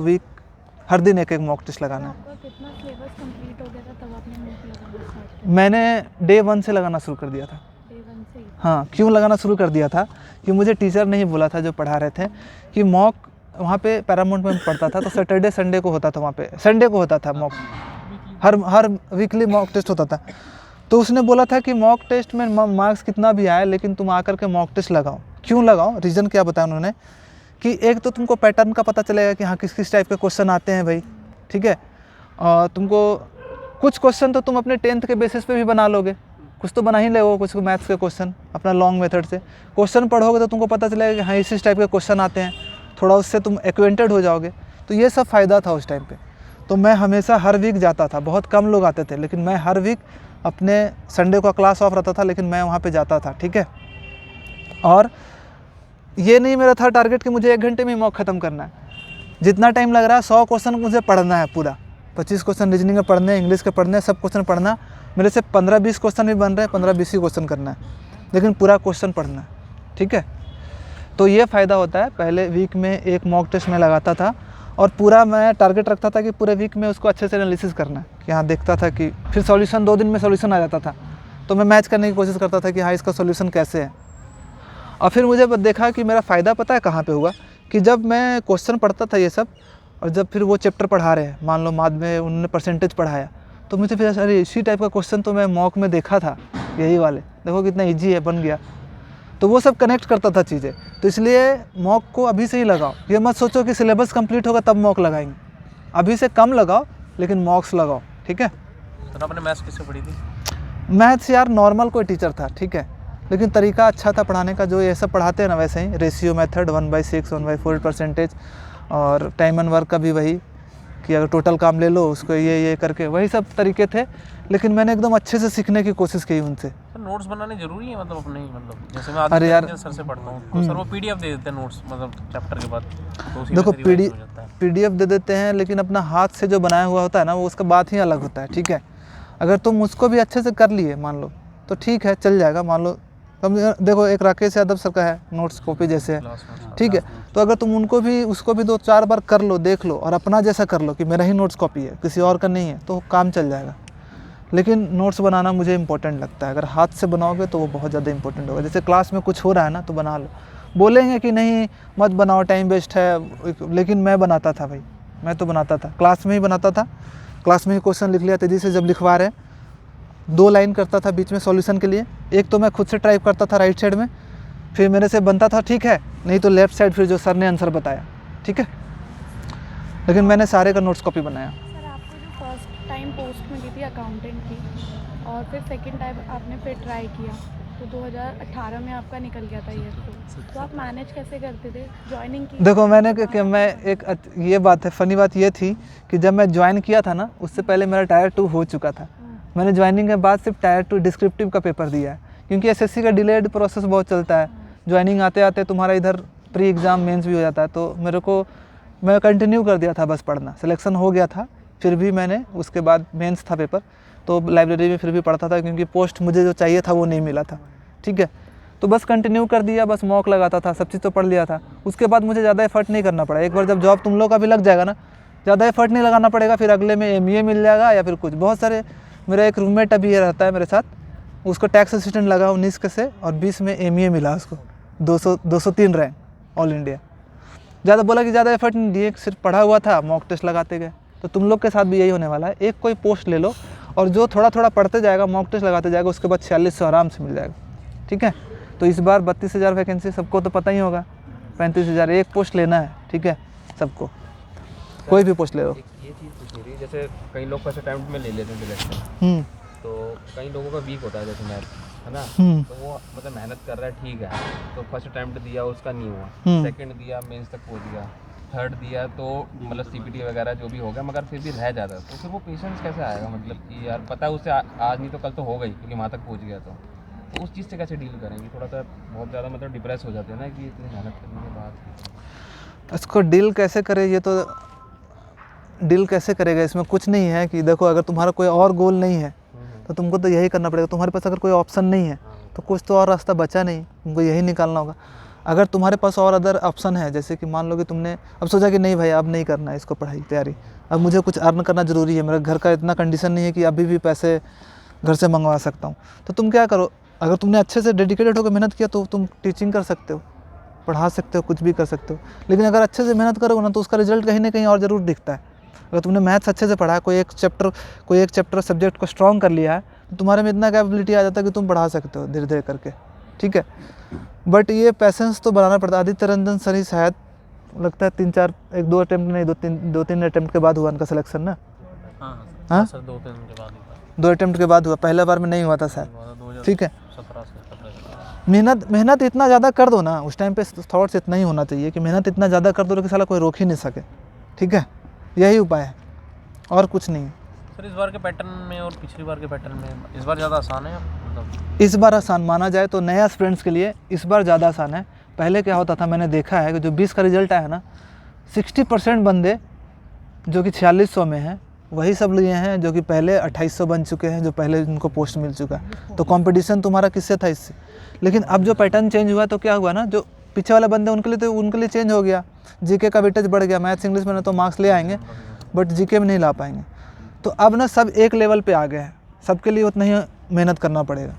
हर दिन 1-1 मॉक टेस्ट लगाना है। आपका कितना सिलेबस कंप्लीट हो गया था तब आपने मॉक लगाना स्टार्ट मैंने डे 1 से लगाना शुरू कर दिया था। किया? Day 1 से ही? हाँ, क्यों लगाना शुरू कर दिया था कि मुझे टीचर ने ही बोला था जो पढ़ा रहे थे कि मॉक वहाँ पे पैरामाउंट में पढ़ता था, तो सैटरडे संडे को होता था, वहाँ पे संडे को होता था मॉक, हर वीकली मॉक टेस्ट होता था। तो उसने बोला था कि मॉक टेस्ट में मार्क्स कितना भी आए, लेकिन तुम आकर के मॉक टेस्ट लगाओ। क्यों लगाओ, रीज़न क्या बताया उन्होंने कि एक तो तुमको पैटर्न का पता चलेगा कि हाँ किस किस टाइप के क्वेश्चन आते हैं भाई। ठीक है, और तुमको कुछ क्वेश्चन तो तुम अपने 10th के बेसिस पे भी बना लोगे, कुछ तो बना ही लोगे, कुछ मैथ्स के क्वेश्चन अपना लॉन्ग मेथड से क्वेश्चन पढ़ोगे तो तुमको पता चलेगा कि हाँ इस टाइप के क्वेश्चन आते हैं। थोड़ा उससे तुम एक्वेंटेड हो जाओगे। तो ये सब फ़ायदा था उस टाइम पे। तो मैं हमेशा हर वीक जाता था, बहुत कम लोग आते थे, लेकिन मैं हर वीक अपने संडे को क्लास ऑफ रहता था, लेकिन मैं वहाँ पे जाता था, ठीक है। और ये नहीं मेरा था टारगेट कि मुझे 1 घंटे में मॉक ख़त्म करना है। जितना टाइम लग रहा है 100 क्वेश्चन मुझे पढ़ना है पूरा, 25 क्वेश्चन रीजनिंग के पढ़ने, इंग्लिश के पढ़ने, सब क्वेश्चन पढ़ना। मेरे से 15-20 क्वेश्चन भी बन रहे हैं, 15-20 ही क्वेश्चन करना है, लेकिन पूरा क्वेश्चन पढ़ना है, ठीक है। तो ये फ़ायदा होता है। पहले वीक में एक मॉक टेस्ट मैं लगाता था और पूरा मैं टारगेट रखता था कि पूरे वीक में उसको अच्छे से एनालिसिस करना है, कि हाँ देखता था कि फिर सॉल्यूशन 2 दिन में सॉल्यूशन आ जाता था, तो मैं मैच करने की कोशिश करता था कि हाँ इसका सॉल्यूशन कैसे है। और फिर मुझे देखा कि मेरा फ़ायदा पता है कहाँ पे हुआ, कि जब मैं क्वेश्चन पढ़ता था ये सब, और जब फिर वो चैप्टर पढ़ा रहे हैं, मान लो बाद में उन्होंने परसेंटेज पढ़ाया, तो मुझे फिर अरे इसी टाइप का क्वेश्चन तो मैं मॉक में देखा था, यही वाले, देखो कितना ईजी है, बन गया। तो वो सब कनेक्ट करता था चीज़ें। तो इसलिए मॉक को अभी से ही लगाओ, ये मत सोचो कि सिलेबस कंप्लीट होगा तब मॉक लगाएंगे, अभी से कम लगाओ लेकिन मॉक्स लगाओ, ठीक है। तो आपने मैथ्स किससे पढ़ी थी? मैथ्स यार नॉर्मल कोई टीचर था, ठीक है, लेकिन तरीका अच्छा था पढ़ाने का, जो ये सब पढ़ाते हैं ना वैसे ही, रेशियो मेथड 1/6, 1/4 परसेंटेज, और टाइम एंड वर्क का भी वही, कि अगर टोटल काम ले लो उसको ये करके, वही सब तरीके थे। लेकिन मैंने एकदम अच्छे से सीखने की कोशिश की उनसे। तो नोट्स बनाने जरूरी है मतलब अपने ही, मतलब जैसे मैं अरे यार सर से पढ़ता हूँ तो सर वो पीडीएफ दे देते हैं नोट्स, मतलब चैप्टर के बाद, तो उसी देखो में से रिवाइज हो जाता है। पीडीएफ दे देते हैं, लेकिन अपना हाथ से जो बनाया हुआ होता है ना, वो उसका बात ही अलग होता है, ठीक है। अगर तुम उसको भी अच्छे से कर लिए मान लो तो ठीक है, चल जाएगा। मान लो देखो एक राकेश यादव सर का है नोट्स कॉपी जैसे है, ठीक है, तो अगर तुम उसको भी 2-4 बार कर लो, देख लो, और अपना जैसा कर लो कि मेरा ही नोट्स कॉपी है, किसी और का नहीं है, तो काम चल जाएगा। लेकिन नोट्स बनाना मुझे इंपॉर्टेंट लगता है। अगर हाथ से बनाओगे तो वो बहुत ज़्यादा इंपॉर्टेंट होगा। जैसे क्लास में कुछ हो रहा है ना, तो बना लो। बोलेंगे कि नहीं मत बनाओ, टाइम वेस्ट है, लेकिन मैं बनाता था भाई, मैं तो बनाता था, क्लास में ही बनाता था। क्लास में ही क्वेश्चन लिख लिया तेज़ी से, जब लिखवा रहे 2 लाइन करता था बीच में सॉल्यूशन के लिए, एक तो मैं खुद से टाइप करता था राइट साइड में, फिर मेरे से बनता था ठीक है, नहीं तो लेफ्ट साइड फिर जो सर ने आंसर बताया, ठीक है। लेकिन मैंने सारे का नोट्स कॉपी बनाया। सर आपको जो फर्स्ट टाइम पोस्ट मिली थी अकाउंटेंट की, और फिर सेकंड टाइम आपने फिर ट्राई किया, तो 2018 में आपका निकल गया था ये, तो आप मैनेज कैसे करते थे ज्वाइनिंग की? देखो ये बात है, फ़नी बात ये थी कि जब मैं ज्वाइन किया था ना, उससे पहले मेरा टायर 2 हो चुका था। मैंने ज्वाइनिंग के बाद सिर्फ टायर 2 डिस्क्रिप्टिव का पेपर दिया है, क्योंकि एसएससी का डिलेड प्रोसेस बहुत चलता है। ज्वाइनिंग आते आते तुम्हारा इधर प्री एग्ज़ाम मेंस भी हो जाता है, तो मैं कंटिन्यू कर दिया था बस पढ़ना। सिलेक्शन हो गया था, फिर भी मैंने उसके बाद मेंस था पेपर, तो लाइब्रेरी में फिर भी पढ़ता था, क्योंकि पोस्ट मुझे जो चाहिए था वो नहीं मिला था, ठीक है। तो बस कंटिन्यू कर दिया, बस मॉक लगाता था, सब चीज़ तो पढ़ लिया था। उसके बाद मुझे ज़्यादा एफर्ट नहीं करना पड़ा। एक बार जब जॉब तुम लोग का भी लग जाएगा ना, ज़्यादा एफर्ट नहीं लगाना पड़ेगा, फिर अगले में एमईए मिल जाएगा या फिर कुछ। बहुत सारे, मेरा एक रूममेट अभी ये रहता है मेरे साथ, उसको टैक्स असिस्टेंट लगा 19 के से, और 20 में एमईए मिला उसको, 203 रैंक ऑल इंडिया। ज़्यादा बोला कि ज़्यादा एफर्ट नहीं दिए, सिर्फ पढ़ा हुआ था, मॉक टेस्ट लगाते गए। तो तुम लोग के साथ भी यही होने वाला है। एक कोई पोस्ट ले लो, और जो थोड़ा थोड़ा पढ़ते जाएगा, मॉक टेस्ट लगाते जाएगा, उसके बाद 4600 आराम से मिल जाएगा, ठीक है। तो इस बार 32,000 वैकेंसी, सबको तो पता ही होगा, 35,000 एक पोस्ट लेना है, ठीक है, सबको, कोई भी पोस्ट ले लो। ये चीज़ पूछनी थी, जैसे कई लोग फर्स्ट अटैम्प्ट में ले लेते हैं सिलेक्शन, तो कई लोगों का वीक होता है, जैसे मैथ है ना, तो वो मतलब मेहनत कर रहा है, ठीक है, तो फर्स्ट अटैम्प्ट दिया उसका नहीं हुआ, सेकंड दिया मेंस तक पहुंच गया, थर्ड दिया तो मतलब सीपीटी वगैरह जो भी हो गया, मगर फिर भी रह जाता है, तो फिर वो पेशेंस कैसे आएगा? मतलब कि यार पता है उसे आज नहीं तो कल तो हो गई, क्योंकि वहाँ तक पहुँच गया, तो उस चीज़ से कैसे डील करेंगे? थोड़ा सा बहुत ज़्यादा मतलब डिप्रेस हो जाते हैं ना कि इतनी मेहनत करने के बाद। इसको डील कैसे करे, ये तो डील कैसे करेगा, इसमें कुछ नहीं है। कि देखो अगर तुम्हारा कोई और गोल नहीं है तो तुमको तो यही करना पड़ेगा। तुम्हारे पास अगर कोई ऑप्शन नहीं है तो कुछ तो और रास्ता बचा नहीं, तुमको यही निकालना होगा। अगर तुम्हारे पास और अदर ऑप्शन है, जैसे कि मान लो कि तुमने अब सोचा कि नहीं भाई अब नहीं करना है इसको पढ़ाई तैयारी, अब मुझे कुछ अर्न करना ज़रूरी है, मेरा घर का इतना कंडीशन नहीं है कि अभी भी पैसे घर से मंगवा सकता हूँ, तो तुम क्या करो, अगर तुमने अच्छे से डेडिकेटेड होकर मेहनत किया तो तुम टीचिंग कर सकते हो, पढ़ा सकते हो, कुछ भी कर सकते हो। लेकिन अगर अच्छे से मेहनत करोगे ना तो उसका रिजल्ट कहीं ना कहीं और ज़रूर दिखता है। अगर तुमने मैथ्स अच्छे से पढ़ा है, कोई एक चैप्टर सब्जेक्ट को स्ट्रॉन्ग कर लिया है, तो तुम्हारे में इतना कैपेबिलिटी आ जाता है कि तुम पढ़ा सकते हो धीरे धीरे करके, ठीक है। बट ये पैसेंस तो बनाना पड़ता है। आदित्य रंजन सर ही शायद लगता है 2 अटेम्प्ट के बाद हुआ उनका सिलेक्शन ना। हाँ सर 2-3 के बाद ही था। 2 अटेम्प्ट के बाद हुआ, पहला बार में नहीं हुआ था शायद, ठीक है। 17 से 17। मेहनत इतना ज़्यादा कर दो ना, उस टाइम पे थॉट्स इतना ही होना चाहिए कि मेहनत इतना ज़्यादा कर दो कि साला कोई रोक ही नहीं सके। ठीक है, यही उपाय है और कुछ नहीं है। सर इस बार के पैटर्न में और पिछली बार के पैटर्न में इस बार ज़्यादा आसान है मतलब? इस बार आसान माना जाए तो नया स्टूडेंट्स के लिए इस बार ज़्यादा आसान है। पहले क्या होता था, मैंने देखा है कि जो 20 का रिजल्ट आया ना, 60% बंदे जो कि 4600 में हैं वही सब लिए हैं जो कि पहले 2800 बन चुके हैं, जो पहले उनको पोस्ट मिल चुका है। तो कंपटीशन तुम्हारा किससे था? इससे। लेकिन अब जो पैटर्न चेंज हुआ तो क्या हुआ ना, जो पीछे वाला बंदे उनके लिए चेंज हो गया, जीके का वेटेज बढ़ गया। मैथ्स इंग्लिश में तो मार्क्स ले आएंगे बट जीके में नहीं ला पाएंगे। तो अब ना सब एक लेवल पे आ गए हैं, सबके लिए उतना ही मेहनत करना पड़ेगा।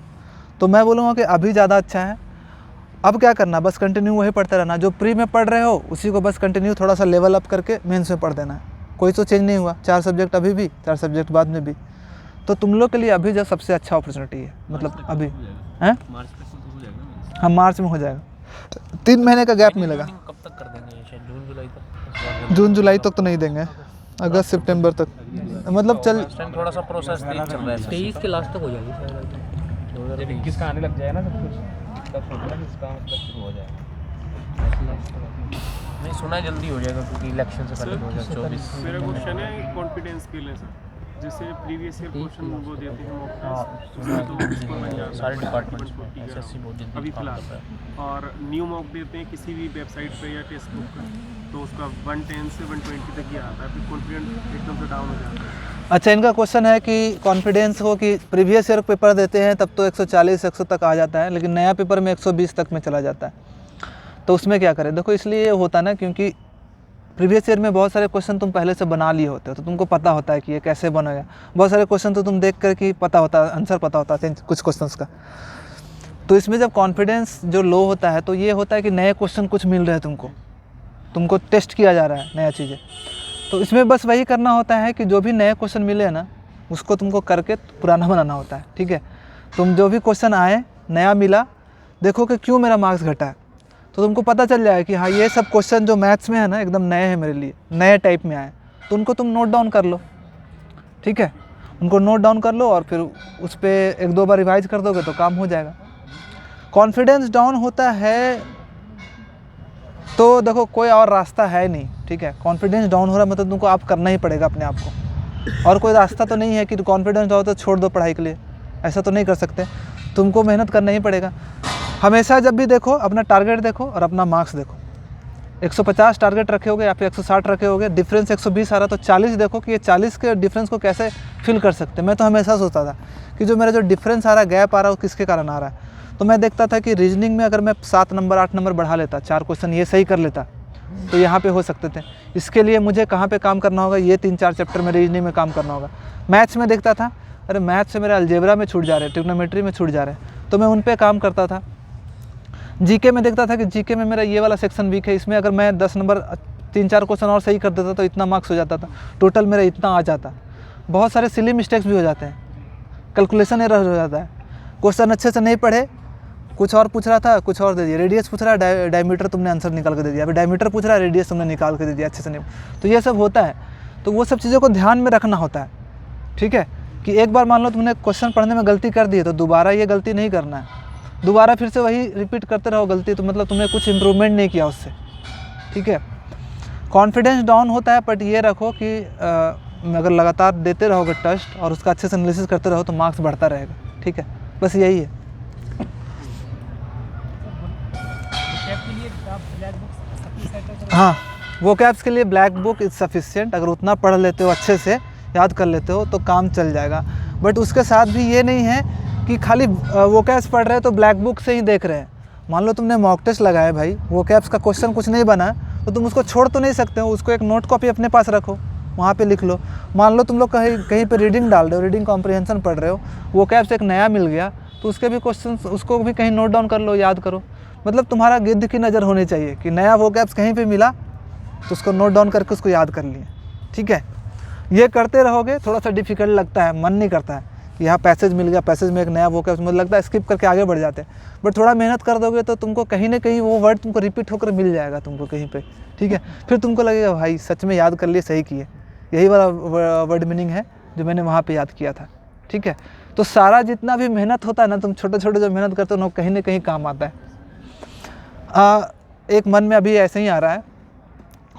तो मैं बोलूँगा कि अभी ज़्यादा अच्छा है। अब क्या करना, बस कंटिन्यू वही पढ़ते रहना, जो प्री में पढ़ रहे हो उसी को बस कंटिन्यू थोड़ा सा लेवल अप करके मेंस में पढ़ देना है। कोई तो चेंज नहीं हुआ, 4 सब्जेक्ट अभी भी, 4 सब्जेक्ट बाद में भी। तो तुम लोग के लिए अभी जो सबसे अच्छा अपॉर्चुनिटी है, मतलब अभी हैं। हाँ, मार्च में हो जाएगा, 3 महीने का गैप मिलेगा। कब तक कर देंगे? शायद जून जुलाई तक? जून जुलाई तक तो नहीं देंगे, अगस्त सितंबर तक, मतलब चल इस टाइम थोड़ा सा प्रोसेस तेज चल रहा है। 23 के लास्ट तक हो जाएगी शायद, 2021 का आने लग जाएगा ना सब कुछ, तब सोचना कि इसका मतलब शुरू हो जाएगा। नहीं सुना है जल्दी हो जाएगा क्योंकि इलेक्शन से पहले 2024। मेरा क्वेश्चन है कॉन्फिडेंस के लिए सर, जैसे प्रीवियस ईयर क्वेश्चन वो देते हैं मॉक टेस्ट, तो उसको बन जाता है सारे डिपार्टमेंट्स में 140 का एसएससी बहुत जल्दी अभी काम फिलहाल, कर रहा है। और न्यू मॉक देते हैं किसी भी वेबसाइट पे या टेक्स्ट बुक का, तो उसका 110 से 120 तक ही आता है, फिर कॉन्फिडेंस एकदम से डाउन हो जाता है। अच्छा, इनका क्वेश्चन है कि कॉन्फिडेंस हो कि प्रीवियस ईयर पेपर देते हैं तब तो 140-100 तक आ जाता है, लेकिन नया पेपर में 120 तक में चला जाता है। तो उसमें क्या करें? देखो, इसलिए होता है ना क्योंकि प्रीवियस ईयर में बहुत सारे क्वेश्चन तुम पहले से बना लिए होते हो, तो तुमको पता होता है कि ये कैसे बनेगा। बहुत सारे क्वेश्चन तो तुम देख कर कि पता होता है, आंसर पता होता है कुछ क्वेश्चंस का। तो इसमें जब कॉन्फिडेंस जो लो होता है तो ये होता है कि नए क्वेश्चन कुछ मिल रहे हैं, तुमको टेस्ट किया जा रहा है नया चीज़ें। तो इसमें बस वही करना होता है कि जो भी नए क्वेश्चन मिले ना उसको तुमको करके पुराना बनाना होता है। ठीक है, तुम जो भी क्वेश्चन आए नया मिला, देखो कि क्यों मेरा मार्क्स घटा है, तो तुमको पता चल जाए कि हाँ ये सब क्वेश्चन जो मैथ्स में है ना एकदम नए हैं मेरे लिए, नए टाइप में आए, तो उनको तुम नोट डाउन कर लो। ठीक है, उनको नोट डाउन कर लो और फिर उस पर 1-2 बार रिवाइज कर दोगे तो काम हो जाएगा। कॉन्फिडेंस डाउन होता है तो देखो कोई और रास्ता है नहीं। ठीक है, कॉन्फिडेंस डाउन हो रहा है मतलब तुमको आप करना ही पड़ेगा अपने आप को, और कोई रास्ता तो नहीं है कि कॉन्फिडेंस डाउन तो छोड़ दो पढ़ाई के लिए, ऐसा तो नहीं कर सकते, तुमको मेहनत करना ही पड़ेगा। हमेशा जब भी देखो अपना टारगेट देखो और अपना मार्क्स देखो। 150 टारगेट रखे होगे या फिर 160 रखे होगे, डिफरेंस 120 आ रहा तो 40 देखो कि ये 40 के डिफरेंस को कैसे फिल कर सकते हैं। मैं तो हमेशा सोचता था कि जो मेरा जो डिफरेंस आ रहा है, गैप आ रहा है, वो किसके कारण आ रहा है। तो मैं देखता था कि रीजनिंग में अगर मैं 7 नंबर 8 नंबर बढ़ा लेता, 4 क्वेश्चन ये सही कर लेता तो यहाँ पे हो सकते थे। इसके लिए मुझे कहाँ पे काम करना होगा, ये 3-4 चैप्टर में रीजनिंग में काम करना होगा। मैथ्स में देखता था अरे मैथ्स से मेरा अलजेब्रा में छूट जा रहे हैं, ट्रिग्नोमेट्री में छूट जा रहे हैं, तो मैं उन पे काम करता था। जीके में देखता था कि जीके में मेरा ये वाला सेक्शन वीक है, इसमें अगर मैं 10 नंबर 3-4 क्वेश्चन और सही कर देता तो इतना मार्क्स हो जाता था, टोटल मेरा इतना आ जाता। बहुत सारे सिली मिस्टेक्स भी हो जाते हैं, कैलकुलेशन एरर हो जाता है, क्वेश्चन अच्छे से नहीं पढ़े, कुछ और पूछ रहा था कुछ और दे दिया, रेडियस पूछ रहा है डायमीटर तुमने आंसर निकाल के दे दिया, अभी डायमीटर पूछ रहा है रेडियस तुमने निकाल के दे दिया अच्छे से नहीं। तो ये सब होता है, तो वो सब चीज़ों को ध्यान में रखना होता है। ठीक है, कि एक बार मान लो तुमने क्वेश्चन पढ़ने में गलती कर दी है तो दोबारा ये गलती नहीं करना है, दोबारा फिर से वही रिपीट करते रहो गलती, तो मतलब तुमने कुछ इम्प्रूवमेंट नहीं किया उससे। ठीक है, कॉन्फिडेंस डाउन होता है, बट ये रखो कि अगर लगातार देते रहोगे टेस्ट और उसका अच्छे से एनालिसिस करते रहो तो मार्क्स बढ़ता रहेगा। ठीक है, बस यही है। हाँ, वो कैप्स के लिए ब्लैक बुक इज़ सफिशिएंट, अगर उतना पढ़ लेते हो अच्छे से याद कर लेते हो तो काम चल जाएगा। बट उसके साथ भी ये नहीं है कि खाली वो कैप्स पढ़ रहे हो तो ब्लैक बुक से ही देख रहे हैं। मान लो तुमने मॉक टेस्ट लगाया भाई, वो कैप्स का क्वेश्चन कुछ नहीं बना तो तुम उसको छोड़ तो नहीं सकते हो, उसको एक नोट कॉपी अपने पास रखो, वहाँ पे लिख लो। मान लो तुम लोग कहीं पे रीडिंग डाल रहे हो, रीडिंग कॉम्प्रिहेंशन पढ़ रहे हो, वो कैप्स एक नया मिल गया तो उसके भी क्वेश्चन उसको भी कहीं नोट डाउन कर लो, याद करो। मतलब तुम्हारा गिद्ध की नज़र होनी चाहिए कि नया वो कैप्स कहीं पे मिला तो उसको नोट डाउन करके उसको याद कर लिए। ठीक है, ये करते रहोगे, थोड़ा सा डिफिकल्ट लगता है, मन नहीं करता है कि यहाँ पैसेज मिल गया, पैसेज में एक नया वो कैप्स, मुझे लगता है स्किप करके आगे बढ़ जाते हैं। बट थोड़ा मेहनत कर दोगे तो तुमको कहीं ना कहीं वो वर्ड तुमको रिपीट होकर मिल जाएगा तुमको कहीं पे। ठीक है, फिर तुमको लगेगा भाई सच में याद कर लिए, सही किए, यही वाला वर्ड मीनिंग है जो मैंने वहाँ पे याद किया था। ठीक है, तो सारा जितना भी मेहनत होता है ना, तुम छोटे छोटे जो मेहनत करते हो ना, कहीं ना कहीं काम आता है। एक मन में अभी ऐसे ही आ रहा है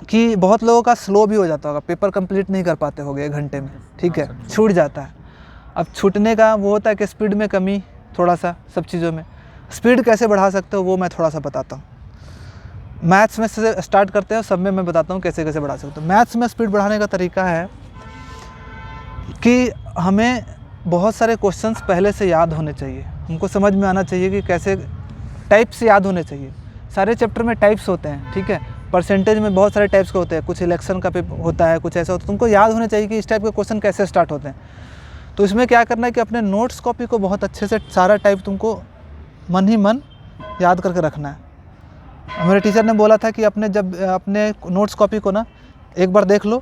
कि बहुत लोगों का स्लो भी हो जाता होगा, पेपर कंप्लीट नहीं कर पाते होगे 1 घंटे में, ठीक है, छूट जाता है। अब छूटने का वो होता है कि स्पीड में कमी थोड़ा सा, सब चीज़ों में। स्पीड कैसे बढ़ा सकते हो वो मैं थोड़ा सा बताता हूँ। मैथ्स में से स्टार्ट करते हैं, सब में मैं बताता हूँ कैसे कैसे बढ़ा सकते हो। मैथ्स में स्पीड बढ़ाने का तरीका है कि हमें बहुत सारे क्वेश्चंस पहले से याद होने चाहिए, हमको समझ में आना चाहिए कि कैसे टाइप्स याद होने चाहिए। सारे चैप्टर में टाइप्स होते हैं, ठीक है, परसेंटेज में बहुत सारे टाइप्स के होते हैं, कुछ इलेक्शन का पेपर होता है, कुछ ऐसा होता है, तुमको याद होने चाहिए कि इस टाइप के क्वेश्चन कैसे स्टार्ट होते हैं। तो इसमें क्या करना है कि अपने नोट्स कॉपी को बहुत अच्छे से सारा टाइप तुमको मन ही मन याद करके रखना है। मेरे टीचर ने बोला था कि अपने नोट्स कॉपी को ना एक बार देख लो,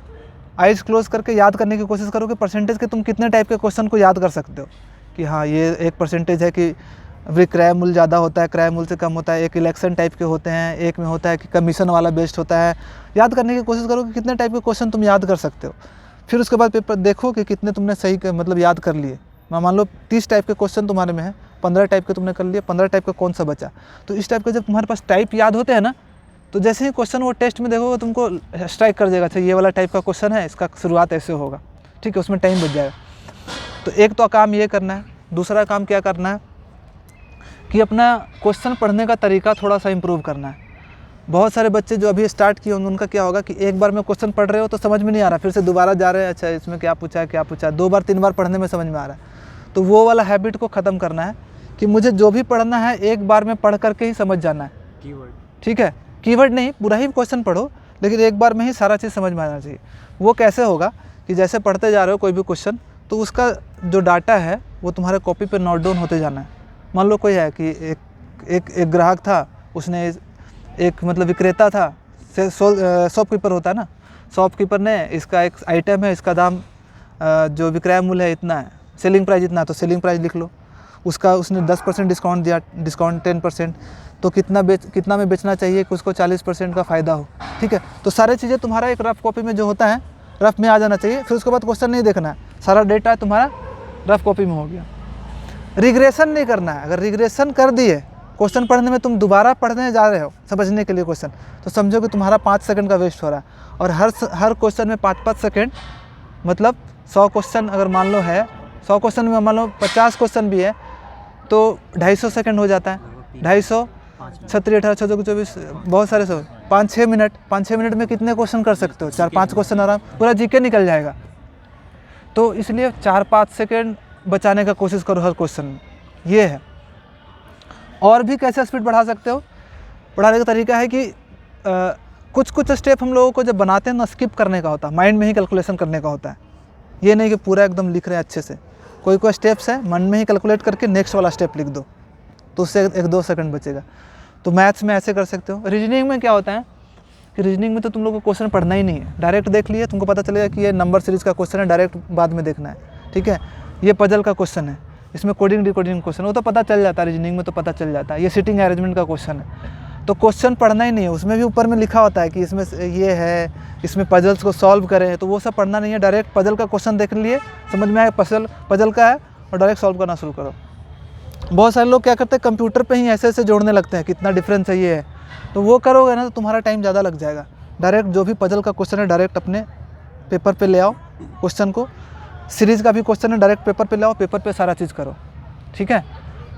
आइज़ क्लोज करके याद करने की कोशिश करो कि परसेंटेज के तुम कितने टाइप के क्वेश्चन को याद कर सकते हो। कि हाँ, ये एक परसेंटेज है कि विक्रय मूल्य ज़्यादा होता है, क्रय मूल्य से कम होता है, एक इलेक्शन टाइप के होते हैं, एक में होता है कि कमीशन वाला बेस्ड होता है। याद करने की कोशिश करो कि कितने टाइप के क्वेश्चन तुम याद कर सकते हो। फिर उसके बाद पेपर देखो कि कितने तुमने सही मतलब याद कर लिए। मान लो 30 टाइप के क्वेश्चन तुम्हारे में है, 15 टाइप के तुमने कर लिए, 15 टाइप का कौन सा बचा। तो इस टाइप के जब तुम्हारे पास टाइप याद होते हैं ना, तो जैसे ही क्वेश्चन वो टेस्ट में देखोगे तुमको स्ट्राइक कर जाएगा, अच्छा ये वाला टाइप का क्वेश्चन है, इसका शुरुआत ऐसे होगा, ठीक है, उसमें टाइम बच जाएगा। तो एक तो काम ये करना है। दूसरा काम क्या करना है कि अपना क्वेश्चन पढ़ने का तरीका थोड़ा सा इम्प्रूव करना है। बहुत सारे बच्चे जो अभी स्टार्ट किए होंगे उनका क्या होगा कि एक बार में क्वेश्चन पढ़ रहे हो तो समझ में नहीं आ रहा, फिर से दोबारा जा रहे हैं, अच्छा इसमें क्या पूछा, 2 बार 3 बार पढ़ने में समझ में आ रहा है। तो वो वाला हैबिट को ख़त्म करना है कि मुझे जो भी पढ़ना है एक बार में पढ़ करके ही समझ जाना है। कीवर्ड, ठीक है, कीवर्ड नहीं, पूरा ही क्वेश्चन पढ़ो, लेकिन एक बार में ही सारा चीज़ समझ में आना चाहिए। वो कैसे होगा कि जैसे पढ़ते जा रहे हो कोई भी क्वेश्चन, तो उसका जो डाटा है वो तुम्हारे कॉपी पे नोट डाउन होते जाना है। मान लो कोई है कि एक ग्राहक था, उसने एक मतलब विक्रेता था, शॉपकीपर होता है ना, शॉपकीपर ने इसका एक आइटम है, इसका दाम जो विक्रय मूल्य है इतना है, सेलिंग प्राइस इतना है, तो सेलिंग प्राइस लिख लो। उसका उसने 10% डिस्काउंट दिया, डिस्काउंट 10%, तो कितना में बेचना चाहिए कि उसको 40% का फ़ायदा हो। ठीक है, तो सारी चीज़ें तुम्हारा एक रफ कॉपी में जो होता है रफ में आ जाना चाहिए। फिर उसके बाद क्वेश्चन नहीं देखना है, सारा डेटा तुम्हारा रफ कॉपी में हो गया। रिग्रेशन नहीं करना है। अगर रिग्रेशन कर दिए क्वेश्चन पढ़ने में, तुम दोबारा पढ़ने जा रहे हो समझने के लिए क्वेश्चन, तो समझो कि तुम्हारा 5 सेकंड का वेस्ट हो रहा है। और हर क्वेश्चन में 5-5 सेकंड, मतलब 100 क्वेश्चन अगर मान लो है, 100 क्वेश्चन में मान लो 50 क्वेश्चन भी है तो 250 सेकंड हो जाता है। 250 36 18 14 24 बहुत सारे 5-6 मिनट, 5-6 मिनट में कितने क्वेश्चन कर सकते हो? 4-5 क्वेश्चन आराम, पूरा जीके निकल जाएगा। तो इसलिए 4-5 सेकंड बचाने का कोशिश करो हर क्वेश्चन में, ये है। और भी कैसे स्पीड बढ़ा सकते हो? बढ़ाने का तरीका है कि कुछ स्टेप हम लोगों को जब बनाते हैं ना, स्किप करने का होता है, माइंड में ही कैलकुलेशन करने का होता है। ये नहीं कि पूरा एकदम लिख रहे हैं अच्छे से। कोई स्टेप्स है मन में ही कैलकुलेट करके नेक्स्ट वाला स्टेप लिख दो, तो उससे 1-2 सेकंड बचेगा। तो मैथ्स में ऐसे कर सकते हो। रीजनिंग में क्या होता है कि रीजनिंग में तो तुम लोग को क्वेश्चन पढ़ना ही नहीं है, डायरेक्ट देख लिए, तुमको पता चलेगा कि ये नंबर सीरीज़ का क्वेश्चन है, डायरेक्ट बाद में देखना है। ठीक है, ये पजल का क्वेश्चन है, इसमें कोडिंग डिकोडिंग क्वेश्चन, वो तो पता चल जाता है, रीजनिंग में तो पता चल जाता है। ये सिटिंग अरेंजमेंट का क्वेश्चन है, तो क्वेश्चन पढ़ना ही नहीं है। उसमें भी ऊपर में लिखा होता है कि इसमें ये है, इसमें पजल्स को सॉल्व करें, तो वो सब पढ़ना नहीं है। डायरेक्ट पजल का क्वेश्चन देख लिए, समझ में आया पजल का है, और डायरेक्ट सॉल्व करना शुरू करो। बहुत सारे लोग क्या करते हैं, कंप्यूटर पे ही ऐसे जोड़ने लगते हैं, कितना डिफरेंस है ये है, तो वो करोगे ना तो तुम्हारा टाइम ज़्यादा लग जाएगा। डायरेक्ट जो भी पजल का क्वेश्चन है डायरेक्ट अपने पेपर पे ले आओ क्वेश्चन को, सीरीज़ का भी क्वेश्चन है डायरेक्ट पेपर पे ले आओ, पेपर पे सारा चीज़ करो। ठीक है,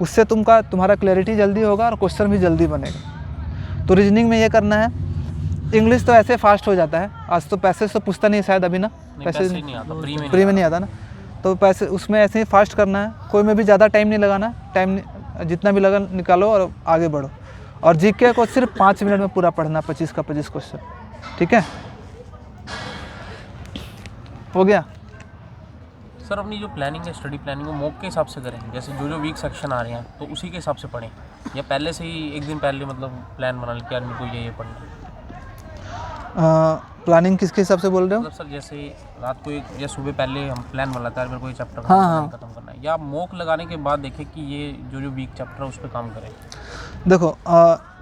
उससे तुम्हारा क्लैरिटी जल्दी होगा और क्वेश्चन भी जल्दी बनेगा। तो रीजनिंग में ये करना है। इंग्लिश तो ऐसे फास्ट हो जाता है, आज तो पैसे से पूछता नहीं शायद अभी ना, पैसे नहीं आता, फ्री में नहीं आता ना, तो पैसे उसमें ऐसे ही फास्ट करना है। कोई में भी ज़्यादा टाइम नहीं लगाना, टाइम जितना भी लगा निकालो और आगे बढ़ो। और जीके को सिर्फ 5 मिनट में पूरा पढ़ना, 25 का 25 क्वेश्चन। ठीक है, हो गया सर। अपनी जो प्लानिंग है, स्टडी प्लानिंग, वो मॉक के हिसाब से करें, जैसे जो वीक सेक्शन आ रहे हैं तो उसी के हिसाब से पढ़ें, या पहले से ही एक दिन पहले मतलब प्लान बना लें कि आदमी को ये पढ़ना है। प्लानिंग किसके हिसाब से बोल रहे हो? मतलब सर जैसे रात को या सुबह पहले हम प्लान बनाता है मेरे को ये चैप्टर खत्म करना है, या मॉक लगाने के बाद देखें कि ये जो वीक चैप्टर है उस पर काम करें। देखो,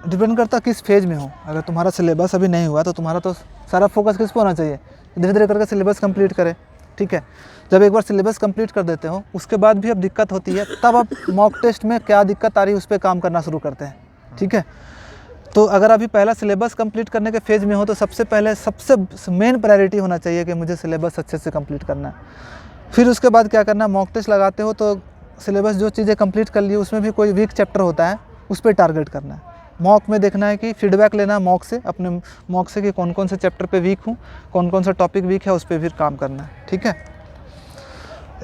डिपेंड करता किस फेज में हो। अगर तुम्हारा सिलेबस अभी नहीं हुआ तो तुम्हारा तो सारा फोकस किस पे होना चाहिए, धीरे धीरे करके सिलेबस कंप्लीट करें। ठीक है। जब एक बार सिलेबस कंप्लीट कर देते हो उसके बाद भी अब दिक्कत होती है, तब आप मॉक टेस्ट में क्या दिक्कत आ रही है उस पर काम करना शुरू करते हैं, ठीक है। तो अगर अभी पहला सिलेबस कंप्लीट करने के फेज़ में हो तो सबसे पहले सबसे मेन प्रायोरिटी होना चाहिए कि मुझे सिलेबस अच्छे से कंप्लीट करना है। फिर उसके बाद क्या करना है, मॉक टेस्ट लगाते हो तो सिलेबस जो चीज़ें कंप्लीट कर ली उसमें भी कोई वीक चैप्टर होता है उस पर टारगेट करना है। मॉक में देखना है कि फीडबैक लेना मॉक से, अपने मॉक से कि कौन कौन से चैप्टर पे वीक हूँ, कौन कौन सा टॉपिक वीक है, उस पर फिर काम करना है, ठीक है।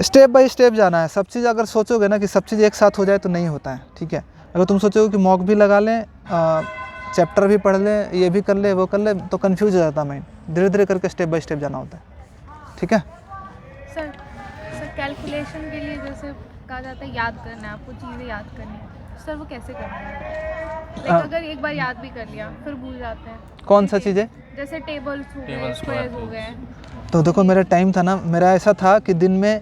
स्टेप बाय स्टेप जाना है। सब चीज़ अगर सोचोगे ना कि सब चीज़ एक साथ हो जाए तो नहीं होता है, ठीक है। अगर तुम सोचोगे कि मॉक भी लगा लें, चैप्टर भी पढ़ लें, ये भी कर ले वो कर ले, तो कन्फ्यूज हो जाता है माइंड। धीरे धीरे करके स्टेप बाय स्टेप जाना होता है, ठीक है। सर कैलकुलेशन के लिए जैसे कहा जाता है याद करना है, आपको चीज़ें याद करनी है, सर वो कैसे करना है? अगर एक बार याद भी कर लिया फिर भूल जाते हैं। कौन सा चीज़ें? जैसे टेबल्स हो गए, स्क्वायर्स हो गए। तो देखो मेरा टाइम था ना, मेरा ऐसा था कि दिन में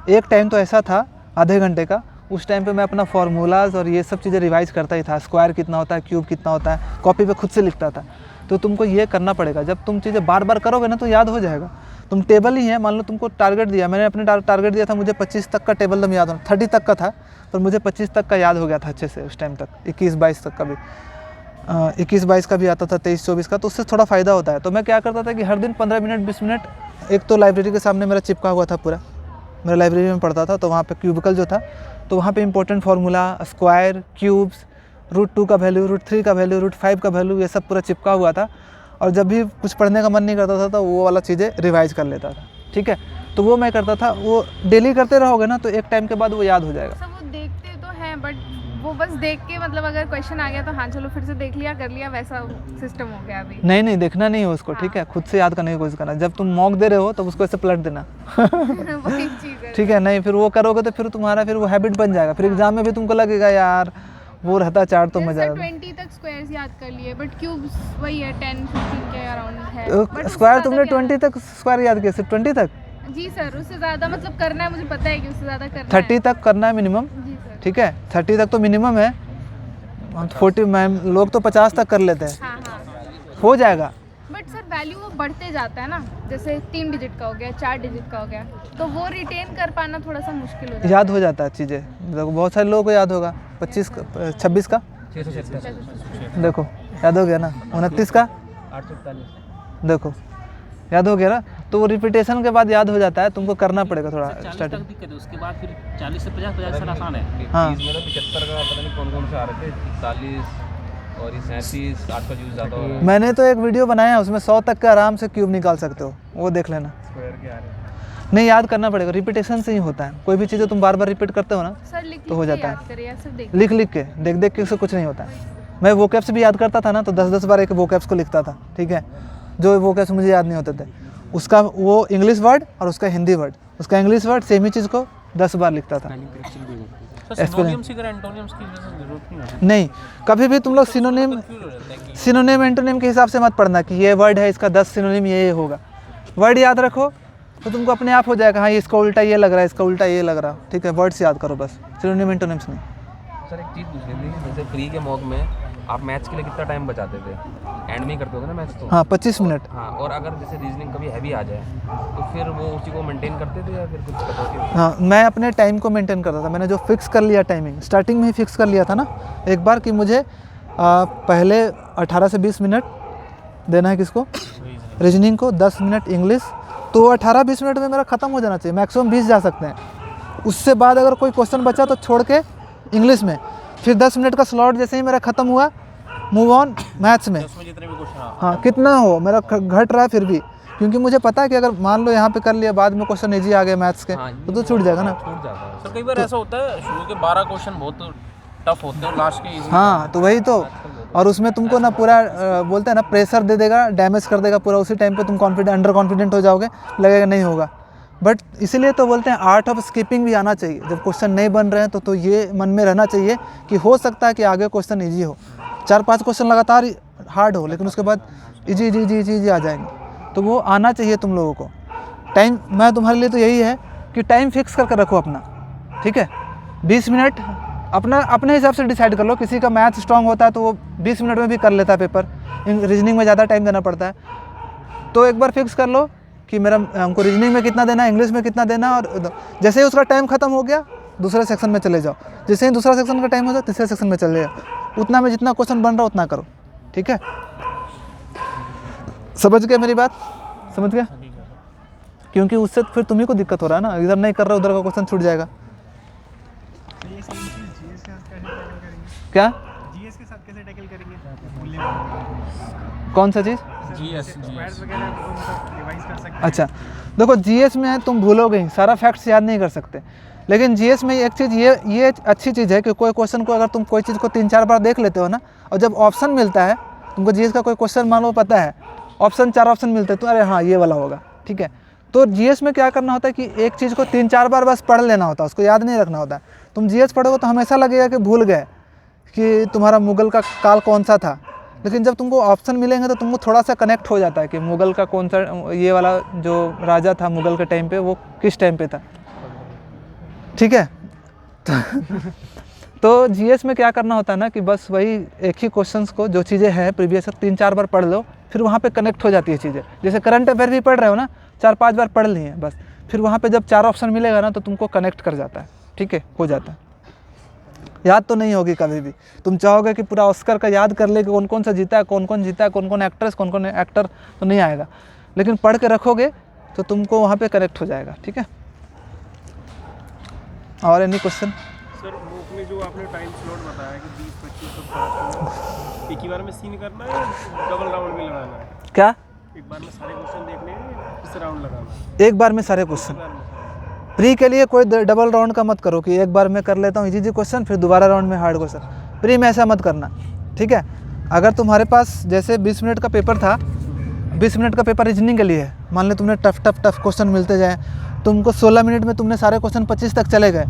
एक टाइम तो ऐसा था आधे घंटे का, उस टाइम पे मैं अपना फार्मूलाज और ये सब चीज़ें रिवाइज करता ही था। स्क्वायर कितना होता है, क्यूब कितना होता है, कॉपी पे खुद से लिखता था। तो तुमको ये करना पड़ेगा, जब तुम चीज़ें बार बार करोगे ना तो याद हो जाएगा। तुम टेबल ही है, मान लो तुमको टारगेट दिया, मैंने अपने टारगेट दिया था मुझे 25 तक का टेबल तुम याद होना, 30 तक का था पर मुझे 25 तक का याद हो गया था अच्छे से उस टाइम तक। 21-22 तक का भी 21-22 का भी आता था, 23-24 का, तो उससे थोड़ा फ़ायदा होता है। तो मैं क्या करता था कि हर दिन 15 मिनट 20 मिनट, एक तो लाइब्रेरी के सामने मेरा चिपका हुआ था पूरा, मेरा लाइब्रेरी में पढ़ता था तो वहाँ पे क्यूबिकल जो था तो वहाँ पे इंपॉर्टेंट फार्मूला, स्क्वायर, क्यूब्स, √2 का वैल्यू, √3 का वैल्यू, √5 का वैल्यू, ये सब पूरा चिपका हुआ था। और जब भी कुछ पढ़ने का मन नहीं करता था तो वो वाला चीज़ें रिवाइज कर लेता था, ठीक है। तो वो मैं करता था, वो डेली करते रहोगे ना तो एक टाइम के बाद वो याद हो जाएगा। सब वो देखते तो हैं बट वो बस देख के मतलब अगर क्वेश्चन आ गया तो हाँ चलो फिर से देख लिया कर लिया, वैसा सिस्टम हो गया अभी। नहीं देखना नहीं है उसको, ठीक है, खुद से याद करने की कोशिश करना। जब तुम मॉक दे रहे हो तो उसको ऐसे पलट देना वही चीज़ है। ठीक है। नहीं फिर वो करोगे तो फिर तुम्हारा फिर वो हैबिट बन जाएगा, फिर एग्जाम में भी तुमको लगेगा यार वो रहता चार्ट तो मजा जैसे 20 तक स्क्वायर्स याद कर लिए बट क्यूब्स वही है 10-15 के अराउंड है। But उससे स्क्वायर ज़्यादा तुमने क्या- 20 तक स्क्वायर याद किया, सिर्फ 20 तक? जी सर, उससे ज़्यादा मतलब करना है, मुझे पता है कि उससे ज़्यादा करना 30 तक करना है मिनिमम, जी सर। ठीक है। 30 तक तो मिनिमम है, 40 लोग तो 50 तक कर लेते हैं, हाँ हाँ हो जाएगा। बट सर वैल्यू वो बढ़ते जाता है ना, जैसे 3 डिजिट का हो गया, 4 डिजिट का हो गया, तो वो रिटेन कर पाना थोड़ा सा मुश्किल हो जाता है। याद हो जाता है चीज़ें, देखो बहुत सारे लोगों को याद होगा। 26 का 26 का 676 देखो याद हो गया ना, 29 का 841 देखो याद हो गया ना। तो वो रिपीटेशन के बाद याद हो जाता है, तुमको करना पड़ेगा थोड़ा 40 स्टार्टिंग। तक दिक्कत है, उसके बाद फिर 40 से 50 सर आसान है। हाँ। में तो 75 का पता नहीं कौन कौन से आ रहे थे, 41 और ये 37 आजकल यूज़ ज़्यादा हो रहा है। मैंने तो एक वीडियो बनाया उसमें 100 तक का आराम से क्यूब निकाल सकते हो, वो देख लेना। स्क्वायर के आ रहे हैं। नहीं याद करना पड़ेगा, रिपीटेशन से ही होता है। कोई भी चीज़ें तुम बार बार रिपीट करते हो ना सर लिख तो हो लिख के जाता है। याद करिए, सिर्फ देख लिख के देख के उससे कुछ नहीं होता है। मैं वोकैब्स भी याद करता था ना तो 10-10 बार एक वोकैब्स को लिखता था, ठीक है। जो वोकैब्स मुझे याद नहीं होते थे उसका वो इंग्लिश वर्ड और उसका हिंदी वर्ड, उसका इंग्लिश वर्ड सेम ही चीज़ को 10 बार लिखता था। सर सिनोनिम्स की एंटोनिम्स की जरूरत नहीं होती। नहीं, कभी भी तुम लोग सिनोनिम कंफ्यूज हो जाता है कि सिनोनिम एंटोनिम के हिसाब से मत पढ़ना कि ये वर्ड है इसका 10 सिनोनिम ये होगा। वर्ड याद रखो तो तुमको अपने आप हो जाएगा, हाँ इसका उल्टा ये लग रहा है, इसका उल्टा ये लग रहा, ठीक है। वर्ड्स याद करो बस, सिनोनिम एंटोनिम्स नहीं। सर एक चीज़ पूछनी थी, जैसे प्री के मॉक में आप मैथ्स के लिए कितना टाइम बचाते थे? एंड में ही करते होगे ना मैथ्स तो? हाँ 25 मिनट। हाँ, और अगर जैसे रीजनिंग कभी हैवी आ जाए तो फिर वो उसी को मेंटेन करते थे या फिर कुछ कटौती? हाँ मैं अपने टाइम को मेंटेन करता था। मैंने जो फिक्स कर लिया टाइमिंग, स्टार्टिंग में ही फिक्स कर लिया था ना एक बार कि मुझे पहले 18 से 20 मिनट देना है किसको, रीजनिंग को, 10 मिनट इंग्लिश। तो 18-20 मिनट में मेरा ख़त्म हो जाना चाहिए, मैक्सिमम 20 जा सकते हैं। उससे बाद अगर कोई क्वेश्चन बचा तो छोड़ के इंग्लिश में, फिर 10 मिनट का स्लॉट जैसे ही मेरा ख़त्म हुआ मूव ऑन मैथ्स में। उसमें जितने भी क्वेश्चन हाँ कितना हो मेरा घट रहा है फिर भी, क्योंकि मुझे पता है कि अगर मान लो यहाँ पे कर लिया बाद में क्वेश्चन इजी आ गए मैथ्स के हाँ, तो छूट जाएगा ना। छूट जाता है। सर कई बार ऐसा होता है शुरू के 12 क्वेश्चन बहुत टफ होते हैं और लास्ट के इजी। हाँ तो वही तो, और उसमें तुमको ना पूरा बोलते हैं ना प्रेशर दे देगा, डैमेज कर देगा पूरा। उसी टाइम पे तुम अंडर कॉन्फिडेंट हो जाओगे, लगेगा नहीं होगा। बट इसीलिए तो बोलते हैं आर्ट ऑफ स्किपिंग भी आना चाहिए। जब क्वेश्चन नहीं बन रहे हैं तो ये मन में रहना चाहिए कि हो सकता है कि आगे क्वेश्चन ईजी हो। 4-5 क्वेश्चन लगातार हार्ड हो लेकिन उसके बाद इजी आ जाएंगे, तो वो आना चाहिए तुम लोगों को। टाइम मैं तुम्हारे लिए तो यही है कि टाइम फिक्स करके रखो अपना, ठीक है। 20 मिनट अपने हिसाब से डिसाइड कर लो। किसी का मैथ स्ट्रांग होता है तो वो 20 मिनट में भी कर लेता है पेपर, रीजनिंग में ज़्यादा टाइम देना पड़ता है। तो एक बार फिक्स कर लो कि मेरा हमको रीजनिंग में कितना देना है, इंग्लिश में कितना देना है, और जैसे ही उसका टाइम ख़त्म हो गया दूसरे सेक्शन में चले जाओ, जैसे ही दूसरा सेक्शन का टाइम हो जाए तीसरे सेक्शन में चले जाओ, उतना में जितना क्वेश्चन बन रहा है उतना करो, ठीक है। समझ गए मेरी बात, समझ गया? क्योंकि उससे फिर तुम्ही को दिक्कत हो रहा है ना, इधर नहीं कर रहा उधर का क्वेश्चन छूट जाएगा। ये सेम चीज़ जीएस के साथ कैसे टैकल करेंगे? क्या जीएस के साथ कैसे टैकल करेंगे? कौन सा चीज़? जीएस स्क्वायर्स वगैरह को मतलब रिवाइज कर सकते हैं। अच्छा देखो, जीएस में तुम भूलोगे ही, सारा फैक्ट्स याद नहीं कर सकते, लेकिन जीएस में एक चीज़ ये अच्छी चीज़ है कि कोई क्वेश्चन को अगर तुम कोई चीज़ को 3-4 बार देख लेते हो ना, और जब ऑप्शन मिलता है तुमको, जीएस का कोई क्वेश्चन मान लो पता है, ऑप्शन 4 ऑप्शन मिलते हैं तो अरे हाँ ये वाला होगा, ठीक है। तो जीएस में क्या करना होता है कि एक चीज़ को 3-4 बार बस पढ़ लेना होता है, उसको याद नहीं रखना होता है। तुम जीएस पढ़ोगे तो हमेशा लगेगा कि भूल गए कि तुम्हारा मुगल का काल कौन सा था, लेकिन जब तुमको ऑप्शन मिलेंगे तो तुमको थोड़ा सा कनेक्ट हो जाता है कि मुगल का कौन सा, ये वाला जो राजा था मुगल के टाइम पे वो किस टाइम पे था, ठीक है। तो जीएस में क्या करना होता है ना कि बस वही एक ही क्वेश्चंस को, जो चीज़ें हैं प्रीवियस 3-4 बार पढ़ लो, फिर वहाँ पे कनेक्ट हो जाती है चीज़ें। जैसे करंट अफेयर भी पढ़ रहे हो ना, 4-5 बार पढ़ लिए बस, फिर वहाँ पे जब 4 ऑप्शन मिलेगा ना तो तुमको कनेक्ट कर जाता है, ठीक है, हो जाता है। याद तो नहीं होगी कभी भी, तुम चाहोगे कि पूरा ऑस्कर का याद कर ले कि कौन कौन सा जीता है, कौन कौन जीता है, कौन कौन एक्ट्रेस, कौन कौन एक्टर, तो नहीं आएगा, लेकिन पढ़ के रखोगे तो तुमको वहाँ पे कनेक्ट हो जाएगा, ठीक है। और एनी क्वेश्चन? सर बुक में जो आपने टाइम स्लॉट बताया कि 20-25 तो एक ही बार में सीन करना है, डबल राउंड भी लगाना है? क्या एक बार में सारे क्वेश्चन देखने हैं, किस राउंड लगाना है? एक बार में सारे क्वेश्चन? प्री के लिए कोई डबल राउंड का मत करो कि एक बार मैं कर लेता हूँ इजी क्वेश्चन फिर दोबारा राउंड में हार्ड क्वेश्चन, प्री में ऐसा मत करना, ठीक है। अगर तुम्हारे पास जैसे 20 मिनट का पेपर था, 20 मिनट का पेपर रीजनिंग के लिए है, मान लो तुमने टफ क्वेश्चन मिलते जाए, तुमको 16 मिनट में तुमने सारे क्वेश्चन 25 तक चले गए,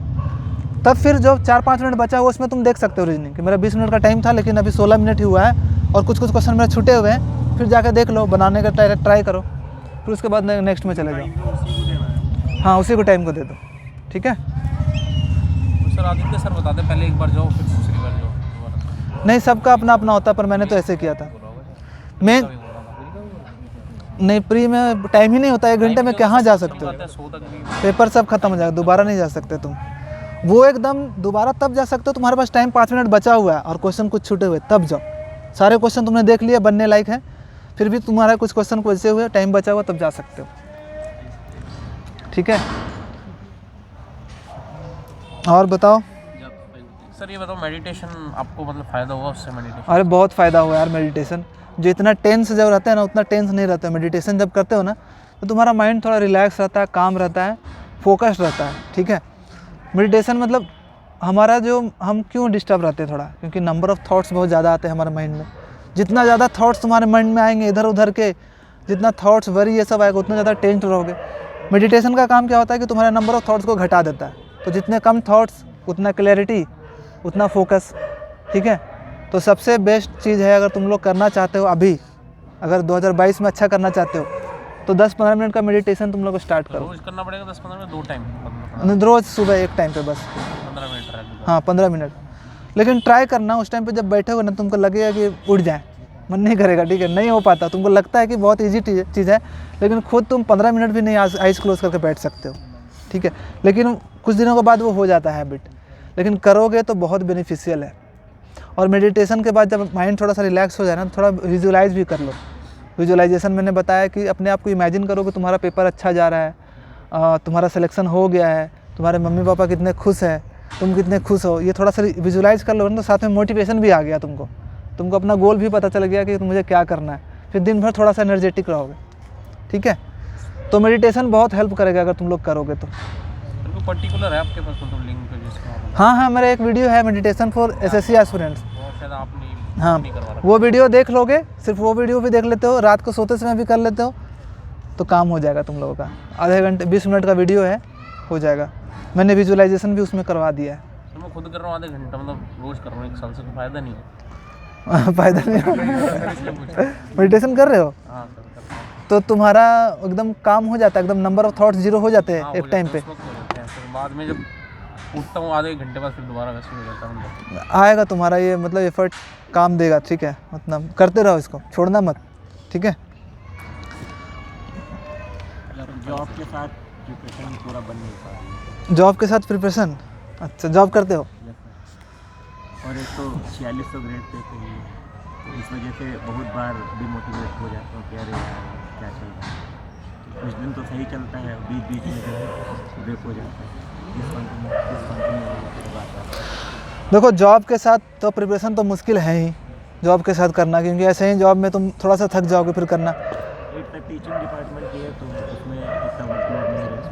तब फिर जो 4-5 मिनट बचा हुआ उसमें तुम देख सकते हो रीजनिंग कि मेरा 20 मिनट का टाइम था लेकिन अभी 16 मिनट ही हुआ है और कुछ क्वेश्चन मेरे छूटे हुए हैं, फिर जाकर देख लो, बनाने का ट्राई करो, फिर उसके बाद नेक्स्ट में चले जाओ। हाँ उसी को टाइम को दे दो, ठीक है। तो सर आदित्य सर बताते पहले एक बार जाओ फिर दूसरी बार जाओ दोबारा? नहीं, सबका अपना अपना होता है, पर मैंने तो ऐसे किया था। मैं नहीं, प्री में टाइम ही नहीं होता, 1 घंटे में कहाँ जा सकते हो, पेपर सब खत्म हो जाएगा, दोबारा नहीं जा सकते तुम। वो एकदम दोबारा तब जा सकते हो तुम्हारे पास टाइम 5 मिनट बचा हुआ है और क्वेश्चन कुछ छूटे हुए, तब जाओ। सारे क्वेश्चन तुमने देख लिए, बनने लायक है, फिर भी तुम्हारा कुछ क्वेश्चन बचे हुए, टाइम बचा हुआ, तब जा सकते हो, ठीक है। और बताओ सर, ये बताओ मेडिटेशन आपको मतलब फ़ायदा हुआ उससे? मेडिटेशन अरे बहुत फ़ायदा हुआ यार मेडिटेशन, जो इतना टेंस जब रहता है ना उतना टेंस नहीं रहता है। मेडिटेशन जब करते हो ना तो तुम्हारा माइंड थोड़ा रिलैक्स रहता है, काम रहता है, फोकस रहता है, ठीक है। मेडिटेशन मतलब हमारा जो, हम क्यों डिस्टर्ब रहते हैं थोड़ा, क्योंकि नंबर ऑफ़ थॉट्स बहुत ज़्यादा आते हैं हमारे माइंड में। जितना ज़्यादा थॉट्स तुम्हारे माइंड में आएंगे इधर उधर के, जितना थॉट्स वरी ये सब आएगा उतना ज़्यादा टेंस रहोगे। मेडिटेशन का काम क्या होता है कि तुम्हारे नंबर ऑफ़ थॉट्स को घटा देता है, तो जितने कम थॉट्स उतना क्लैरिटी, उतना फोकस, ठीक है। तो सबसे बेस्ट चीज़ है, अगर तुम लोग करना चाहते हो अभी, अगर 2022 में अच्छा करना चाहते हो तो 10-15 मिनट का मेडिटेशन तुम लोग स्टार्ट करो। रोज़ करना पड़ेगा 10-15 मिनट, 2 टाइम? रोज़ सुबह एक टाइम पे बस 15 मिनट रहेगा। हाँ 15 मिनट, लेकिन ट्राई करना उस टाइम पे जब बैठे हो ना तुमको लगेगा कि उठ जाए, मन नहीं करेगा, ठीक है, नहीं हो पाता, तुमको लगता है कि बहुत ईजी चीज़ है, लेकिन खुद तुम 15 मिनट भी नहीं आइज़ क्लोज करके बैठ सकते हो, ठीक है। लेकिन कुछ दिनों के बाद वो हो जाता है हैबिट, लेकिन करोगे तो बहुत बेनिफिशियल है। और मेडिटेशन के बाद जब माइंड थोड़ा सा रिलैक्स हो जाए ना, थोड़ा विजुलाइज भी कर लो। विजुलाइजेशन मैंने बताया कि अपने आप को इमेजिन करो कि तुम्हारा पेपर अच्छा जा रहा है, तुम्हारा सिलेक्शन हो गया है, तुम्हारे मम्मी पापा कितने खुश हैं, तुम कितने खुश हो, ये थोड़ा सा विजुलाइज कर लो ना, तो साथ में मोटिवेशन भी आ गया तुमको अपना गोल भी पता चल गया कि मुझे क्या करना है, फिर दिन भर थोड़ा सा एनर्जेटिक रहोगे, ठीक है। तो मेडिटेशन बहुत हेल्प करेगा अगर तुम लोग करोगे तो। पर्टिकुलर है आपके पास मतलब लिंक पे जिसका? हाँ, मेरा एक वीडियो है मेडिटेशन फॉर SSC एस्पिरेंट्स, शायद आपने हाँ नहीं करवा रखा। वो वीडियो देख लोगे, सिर्फ वो वीडियो भी देख लेते हो, रात को सोते समय भी कर लेते हो, तो काम हो जाएगा तुम लोगों का। आधे घंटे 20 मिनट का वीडियो है, हो जाएगा। मैंने विजुअलाइजेशन भी उसमें करवा दिया है। तो मैं खुद कर रहा हूँ आधे घंटा, मतलब रोज़ कर रहा हूँ 1 साल से, तो फ़ायदा नहीं है? फायदा नहीं मेडिटेशन कर रहे हो हाँ सर, करता हूँ। तो तुम्हारा एकदम काम हो जाता है, एकदम नंबर ऑफ थॉट्स 0 हो जाते हैं एक टाइम पे। उस वक्त हो जाते हैं, फिर बाद में जब उठता हूँ आधे 1 घंटे बाद फिर दोबारा वैसे हो जाता है मतलब। आएगा तुम्हारा ये मतलब एफर्ट काम देगा, ठीक है, मतलब करते रहो इसको, छोड़ना मत, ठीक है। जॉब के साथ प्रिपरेशन पूरा बन नहीं पा रही है। जॉब के साथ प्रिपरेशन, अच्छा जॉब करते हो? और एक तो 4600 ग्रेड पे चाहिए, तो इस वजह से बहुत बार डिमोटिवेट हो जाता हूँ कि अरे यार क्या चल रहा है। तो कुछ दिन तो सही चलता है, बीच बीच में ब्रेक हो जाता है। देखो जॉब के साथ तो प्रिपरेशन तो मुश्किल है ही, जॉब के साथ करना, क्योंकि ऐसे ही जॉब में तुम थोड़ा सा थक जाओगे फिर करना। एक तक टीचिंग डिपार्टमेंट की है तो उसमें इतना वर्कलोड नहीं रहता,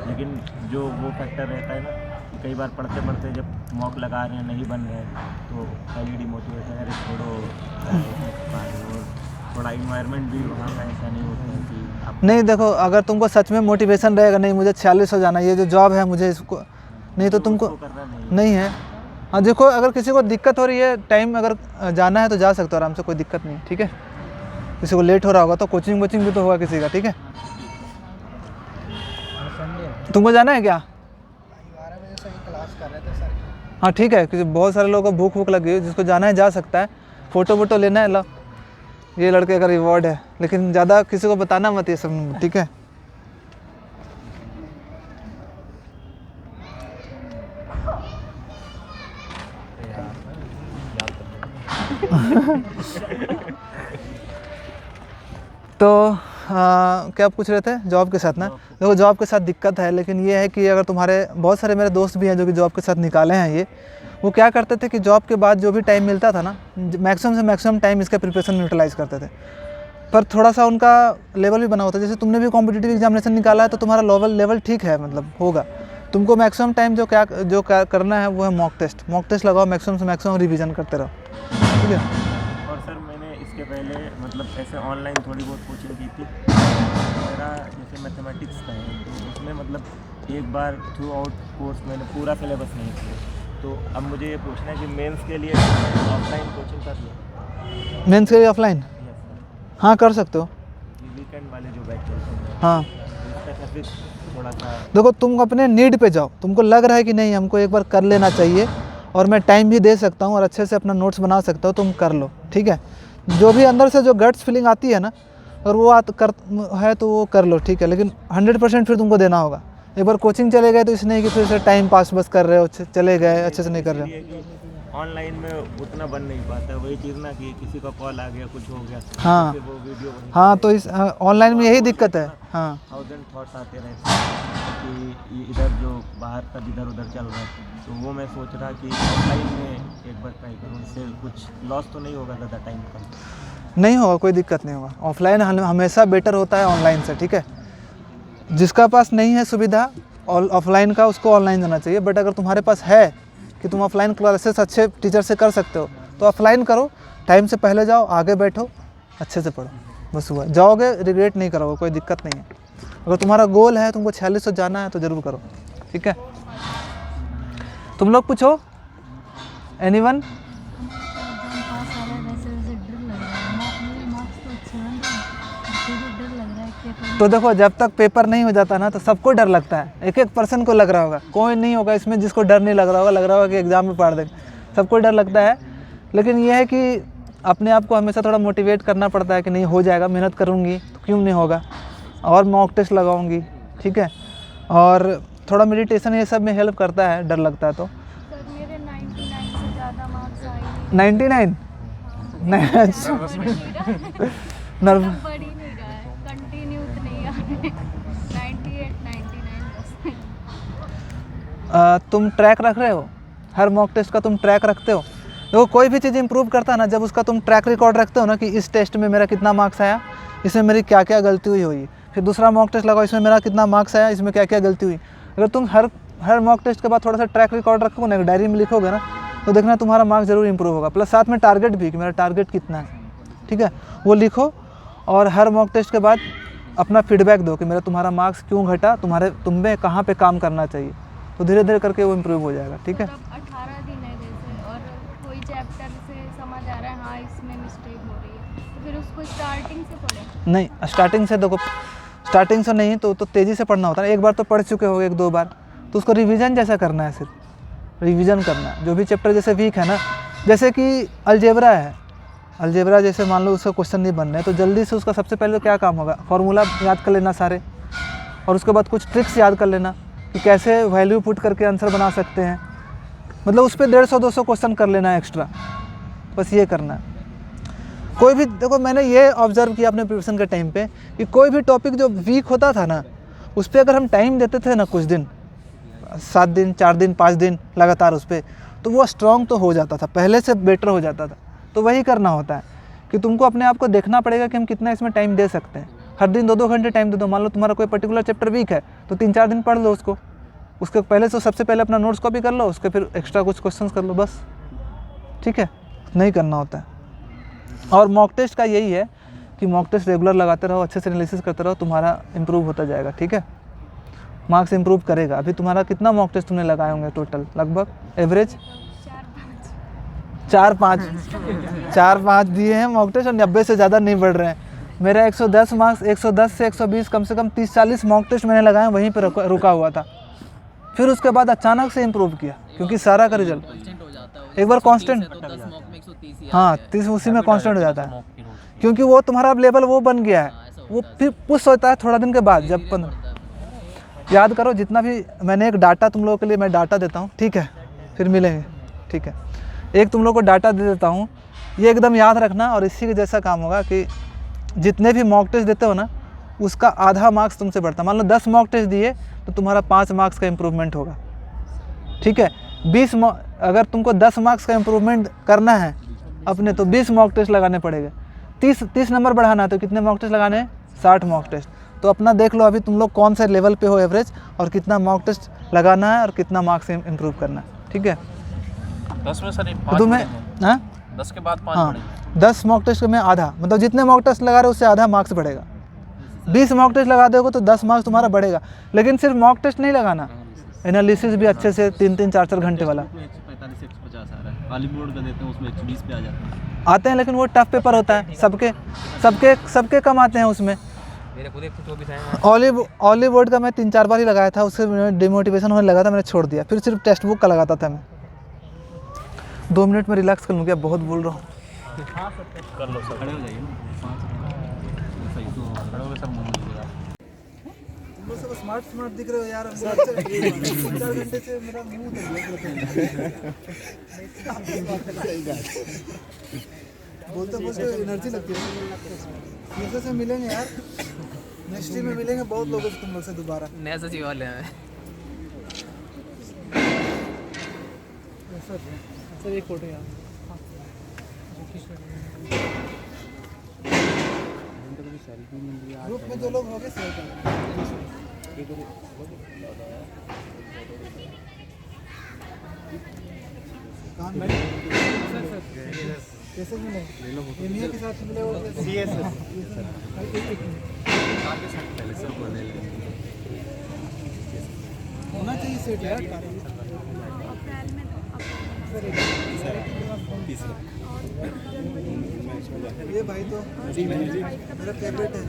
लेकिन जो वो फैक्टर रहता है ना कि कई बार पढ़ते पढ़ते जब मॉक लगा रहे हैं नहीं बन रहे हैं तो पहले डिमोटिवेशन, अरे छोड़ो, और थोड़ा इन्वायरमेंट भी वहाँ का ऐसा नहीं होता है कि आप नहीं देखो, अगर तुमको सच में मोटिवेशन रहेगा नहीं मुझे 46 हो जाना, ये जो जॉब है मुझे इसको, नहीं तो तुमको करना नहीं है। हाँ देखो, अगर किसी को दिक्कत हो रही है, टाइम अगर जाना है तो जा सकते हो आराम से, कोई दिक्कत नहीं, ठीक है। किसी को लेट हो रहा होगा तो कोचिंग वोचिंग भी तो होगा किसी का, ठीक है। तुमको जाना है क्या? 12 बजे से ही क्लास कर रहे थे सर। हाँ ठीक है, क्योंकि बहुत सारे लोगों को भूख भूख लगी है, जिसको जाना है जा सकता है। फ़ोटो वोटो लेना है, लो ये लड़के का रिवॉर्ड है, लेकिन ज़्यादा किसी को बताना मत ये सब, ठीक है। तो क्या पूछ रहे थे? जॉब के साथ ना, देखो जॉब के साथ दिक्कत है, लेकिन ये है कि अगर तुम्हारे बहुत सारे मेरे दोस्त भी हैं जो कि जॉब के साथ निकाले हैं, ये वो क्या करते थे कि जॉब के बाद जो भी टाइम मिलता था ना, मैक्सिमम से मैक्सिमम टाइम इसके प्रिपरेशन में यूटिलाइज़ करते थे। पर थोड़ा सा उनका लेवल भी बना होता है, जैसे तुमने भी कॉम्पिटिटिव एग्जामिनेशन निकाला है तो तुम्हारा लेवल ठीक है, मतलब होगा। तुमको मैक्सिमम टाइम जो करना है वो है मॉक टेस्ट लगाओ, मैक्सिमम से मैक्सिमम रिवीजन करते रहो, ठीक है। और सर मैंने इसके पहले मतलब ऐसे ऑनलाइन थोड़ी बहुत कोचिंग की थी। मेरा जैसे मैथमेटिक्स का है तो उसमें मतलब एक बार थ्रू आउट कोर्स मैंने पूरा सिलेबस नहीं किया, तो अब मुझे ये पूछना है कि मेंस के लिए ऑफलाइन कोचिंग कर लूँ? मेंस के लिए ऑफलाइन? हाँ कर सकते हो, वीकेंड वाले जो बैच चलते हैं हाँ। इसका फिर थोड़ा सा देखो तुम अपने नीड पे जाओ, तुमको लग रहा है कि नहीं हमको एक बार कर लेना चाहिए और मैं टाइम भी दे सकता हूँ और अच्छे से अपना नोट्स बना सकता हूँ, तुम कर लो, ठीक है। जो भी अंदर से जो गट्स फीलिंग आती है ना, और वो है तो वो कर लो, ठीक है। लेकिन 100% फिर तुमको देना होगा। एक बार कोचिंग चले गए तो इस नहीं कि फिर से टाइम पास बस कर रहे हो, चले गए अच्छे से नहीं कर रहे हो। ऑनलाइन में उतना बन नहीं पाता, वही चीज़ ना कि किसी का कॉल आ गया, कुछ हो गया, हाँ फिर वो वीडियो हाँ, तो इस ऑनलाइन में यही दिक्कत है। हाँ 1000 थॉट्स आते रहते हैं कि इधर जो बाहर का इधर उधर चल रहा है, तो वो मैं सोच रहा कि ऑनलाइन में एक बार ट्राई करूँ, इससे कुछ लॉस तो नहीं होगा ज़्यादा टाइम का? नहीं होगा, कोई दिक्कत नहीं होगा। ऑफलाइन हमेशा बेटर होता है ऑनलाइन से, ठीक है। जिसका पास नहीं है सुविधा ऑफलाइन का, उसको ऑनलाइन जाना चाहिए। बट अगर तुम्हारे पास है कि तुम ऑफलाइन क्लासेस अच्छे टीचर से कर सकते हो तो ऑफलाइन करो, टाइम से पहले जाओ, आगे बैठो, अच्छे से पढ़ो, बस हुआ। जाओगे रिग्रेट नहीं करोगे, कोई दिक्कत नहीं है। अगर तुम्हारा गोल है तुमको 4600 जाना है तो ज़रूर करो, ठीक है। तुम लोग पूछो, एनीवन? तो देखो जब तक पेपर नहीं हो जाता ना तो सबको डर लगता है, एक एक पर्सन को लग रहा होगा, कोई नहीं होगा इसमें जिसको डर नहीं लग रहा होगा, लग रहा होगा कि एग्ज़ाम में पढ़ देंगे, सबको डर लगता है। लेकिन ये है कि अपने आप को हमेशा थोड़ा मोटिवेट करना पड़ता है कि नहीं हो जाएगा, मेहनत करूँगी तो क्यों नहीं होगा, और मॉक टेस्ट लगाऊँगी, ठीक है। और थोड़ा मेडिटेशन ये सब में हेल्प करता है, डर लगता है तो। सर मेरे 99 से ज़्यादा मार्क्स आए नहीं। 99? नर्व बढ़ ही नहीं रहा है, कंटिन्यू नहीं आ रहे। 98 99 बस। तुम ट्रैक रख रहे हो हर मॉक टेस्ट का? तुम ट्रैक रखते हो? देखो कोई भी चीज़ इंप्रूव करता है ना, जब उसका तुम ट्रैक रिकॉर्ड रखते हो ना कि इस टेस्ट में मेरा कितना मार्क्स आया, इसमें मेरी क्या क्या गलती हुई होगी, फिर दूसरा मॉक टेस्ट लगाओ, इसमें मेरा कितना मार्क्स आया, इसमें क्या क्या गलती हुई। अगर तुम हर मॉक टेस्ट के बाद थोड़ा सा ट्रैक रिकॉर्ड रखोगे ना, डायरी में लिखोगे ना, तो देखना तुम्हारा मार्क्स ज़रूर इंप्रूव होगा। प्लस साथ में टारगेट भी कि मेरा टारगेट कितना है, ठीक है, वो लिखो। और हर मॉक टेस्ट के बाद अपना फीडबैक दो कि मेरा तुम्हारा मार्क्स क्यों घटा, तुम में कहाँ पे काम करना चाहिए, तो धीरे धीरे करके वो इम्प्रूव हो जाएगा, ठीक है। 18 दिन है जैसे, और कोई चैप्टर से समझ आ रहा है हाँ इसमें मिस्टेक हो रही है, तो फिर उसको स्टार्टिंग से पढ़े? नहीं, स्टार्टिंग से देखो, स्टार्टिंग से नहीं तो तेज़ी से पढ़ना होता है। एक बार तो पढ़ चुके हो, 1-2 बार, तो उसको रिवीजन जैसा करना है, सिर्फ रिवीजन करना है। जो भी चैप्टर जैसे वीक है ना, जैसे कि अलजेब्रा है, अलजेब्रा जैसे मान लो उसका क्वेश्चन नहीं बन रहे, तो जल्दी से उसका सबसे पहले तो क्या काम होगा, फॉर्मूला याद कर लेना सारे, और उसके बाद कुछ ट्रिक्स याद कर लेना कि कैसे वैल्यू पुट करके आंसर बना सकते हैं, मतलब उस पर 150-200 क्वेश्चन कर लेना है एक्स्ट्रा, बस ये करना है। कोई भी देखो, मैंने ये ऑब्जर्व किया अपने प्रिपरेशन के टाइम पे कि कोई भी टॉपिक जो वीक होता था ना, उस पर अगर हम टाइम देते थे ना कुछ दिन, 7 दिन 4 दिन 5 दिन लगातार उस पर, तो वो स्ट्रॉन्ग तो हो जाता था, पहले से बेटर हो जाता था। तो वही करना होता है कि तुमको अपने आप को देखना पड़ेगा कि हम कितना इसमें टाइम दे सकते हैं। हर दिन 2-2 घंटे टाइम दे दो। मान लो तुम्हारा कोई पर्टिकुलर चैप्टर वीक है तो 3-4 दिन पढ़ लो उसको, उसके पहले से सबसे पहले अपना नोट्स कॉपी कर लो, उसके फिर एक्स्ट्रा कुछ क्वेश्चंस कर लो, बस। ठीक है, नहीं करना होता है। और मॉक टेस्ट का यही है कि मॉक टेस्ट रेगुलर लगाते रहो, अच्छे से एनालिसिस करते रहो, तुम्हारा इंप्रूव होता जाएगा। ठीक है, मार्क्स इंप्रूव करेगा। अभी तुम्हारा कितना मॉक टेस्ट तुमने लगाए होंगे टोटल? लगभग एवरेज 4-5 दिए हैं मॉक टेस्ट और 90 से ज़्यादा नहीं बढ़ रहे हैं। मेरा 110 मार्क्स, 110 से 120, कम से कम 30-40 मॉक टेस्ट मैंने लगाए, वहीं पर रुका हुआ था। फिर उसके बाद अचानक से इम्प्रूव किया, क्योंकि सारा का रिजल्ट एक बार कांस्टेंट, हाँ 30 उसी में कांस्टेंट हो जाता है, क्योंकि वो तुम्हारा अब लेवल वो बन गया है। वो फिर पुश होता है थोड़ा दिन के बाद, जब याद करो जितना भी मैंने एक डाटा तुम लोगों के लिए मैं डाटा देता हूँ, ठीक है, फिर मिलेंगे। ठीक है, एक तुम लोग को डाटा दे देता हूँ, ये एकदम याद रखना, और इसी के जैसा काम होगा कि जितने भी मॉक टेस्ट देते हो ना, उसका आधा मार्क्स तुमसे बढ़ता। मान लो 10 मॉक टेस्ट दिए तो तुम्हारा 5 मार्क्स का इम्प्रूवमेंट होगा। ठीक है, अगर तुमको 10 मार्क्स का इम्प्रूवमेंट करना है अपने, तो 20 मॉक टेस्ट लगाने पड़ेगा। 30 नंबर बढ़ाना है तो कितने मॉक टेस्ट लगाने हैं? 60 मॉक टेस्ट। तो अपना देख लो अभी तुम लोग कौन से लेवल पे हो एवरेज, और कितना मॉक टेस्ट लगाना है और कितना मार्क्स इम्प्रूव करना है। ठीक है, 10 में सर तो तुम्हें 10 के बाद 5 हाँ 10 मॉक टेस्ट में आधा, मतलब जितने मॉक टेस्ट लगा रहे हो उससे आधा मार्क्स बढ़ेगा। 20 मॉक टेस्ट लगा दोगे तो 10 मार्क्स तुम्हारा बढ़ेगा। लेकिन सिर्फ मॉक टेस्ट नहीं लगाना, एनालिसिस भी अच्छे से 3-3, 4-4 घंटे वाला 145 से 150 आ रहा है। ऑलिव बोर्ड का देते हैं उसमें 120 पे आ जाता है। आते हैं, लेकिन वो टफ पेपर होता है, सबके कम आते हैं उसमें। मेरे खुद 124 आए। ऑलिव बोर्ड का मैं 3-4 बार ही लगाया था, उससे डिमोटिवेशन होने लगा था, मैंने छोड़ दिया। फिर सिर्फ टेक्स्ट बुक का लगाता था मैं। 2 मिनट में रिलैक्स कर लूँ क्या? बहुत बोल रहा हूँ। कर लो सर, खड़े हो जाइए। सही तो खड़े हो गए सर, मुंह लीजिएगा। तुम लोग सब स्मार्ट दिख रहे हो यार। 4 घंटे से मेरा मुंह बोलते एनर्जी लगती है। ऐसे से मिलेंगे यार, नेक्स्ट डे में मिलेंगे बहुत लोगों से, तुम लोग से दोबारा। नया सचिव वाले हैं। सर एक फोटो यार। ग्रुप में जो लोग हो गए शेयर कर। कैसे मिले? एमए के साथ मिले हो? सीएस होना चाहिए सेट यार। अप्रैल में ये भाई तो मेरा फेवरेट है।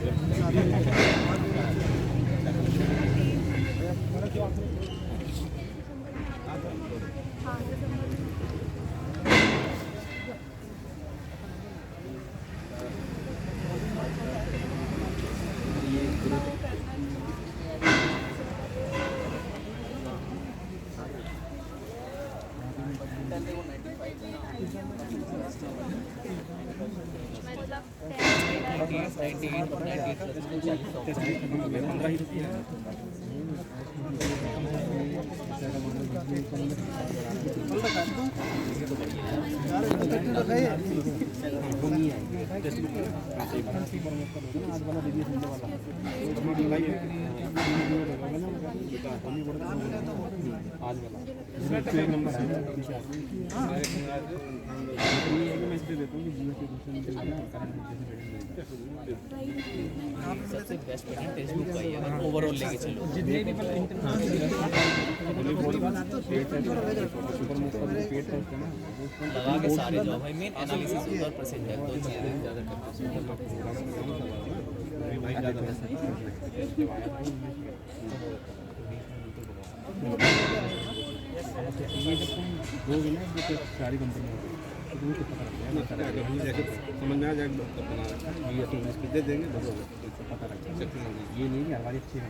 ओवरऑल लेके चलो लगा के सारे जाओ भाई। मेन एनालिसिस और परसेंटाइल 2 चीजें ज़्यादा ये जब तुम दोगे ना सारी कंपनी समझ में आ जाएगा बना रखा ये तो इसको दे देंगे बस पता रख सकते हैं ये नहीं कि हमारी अच्छी है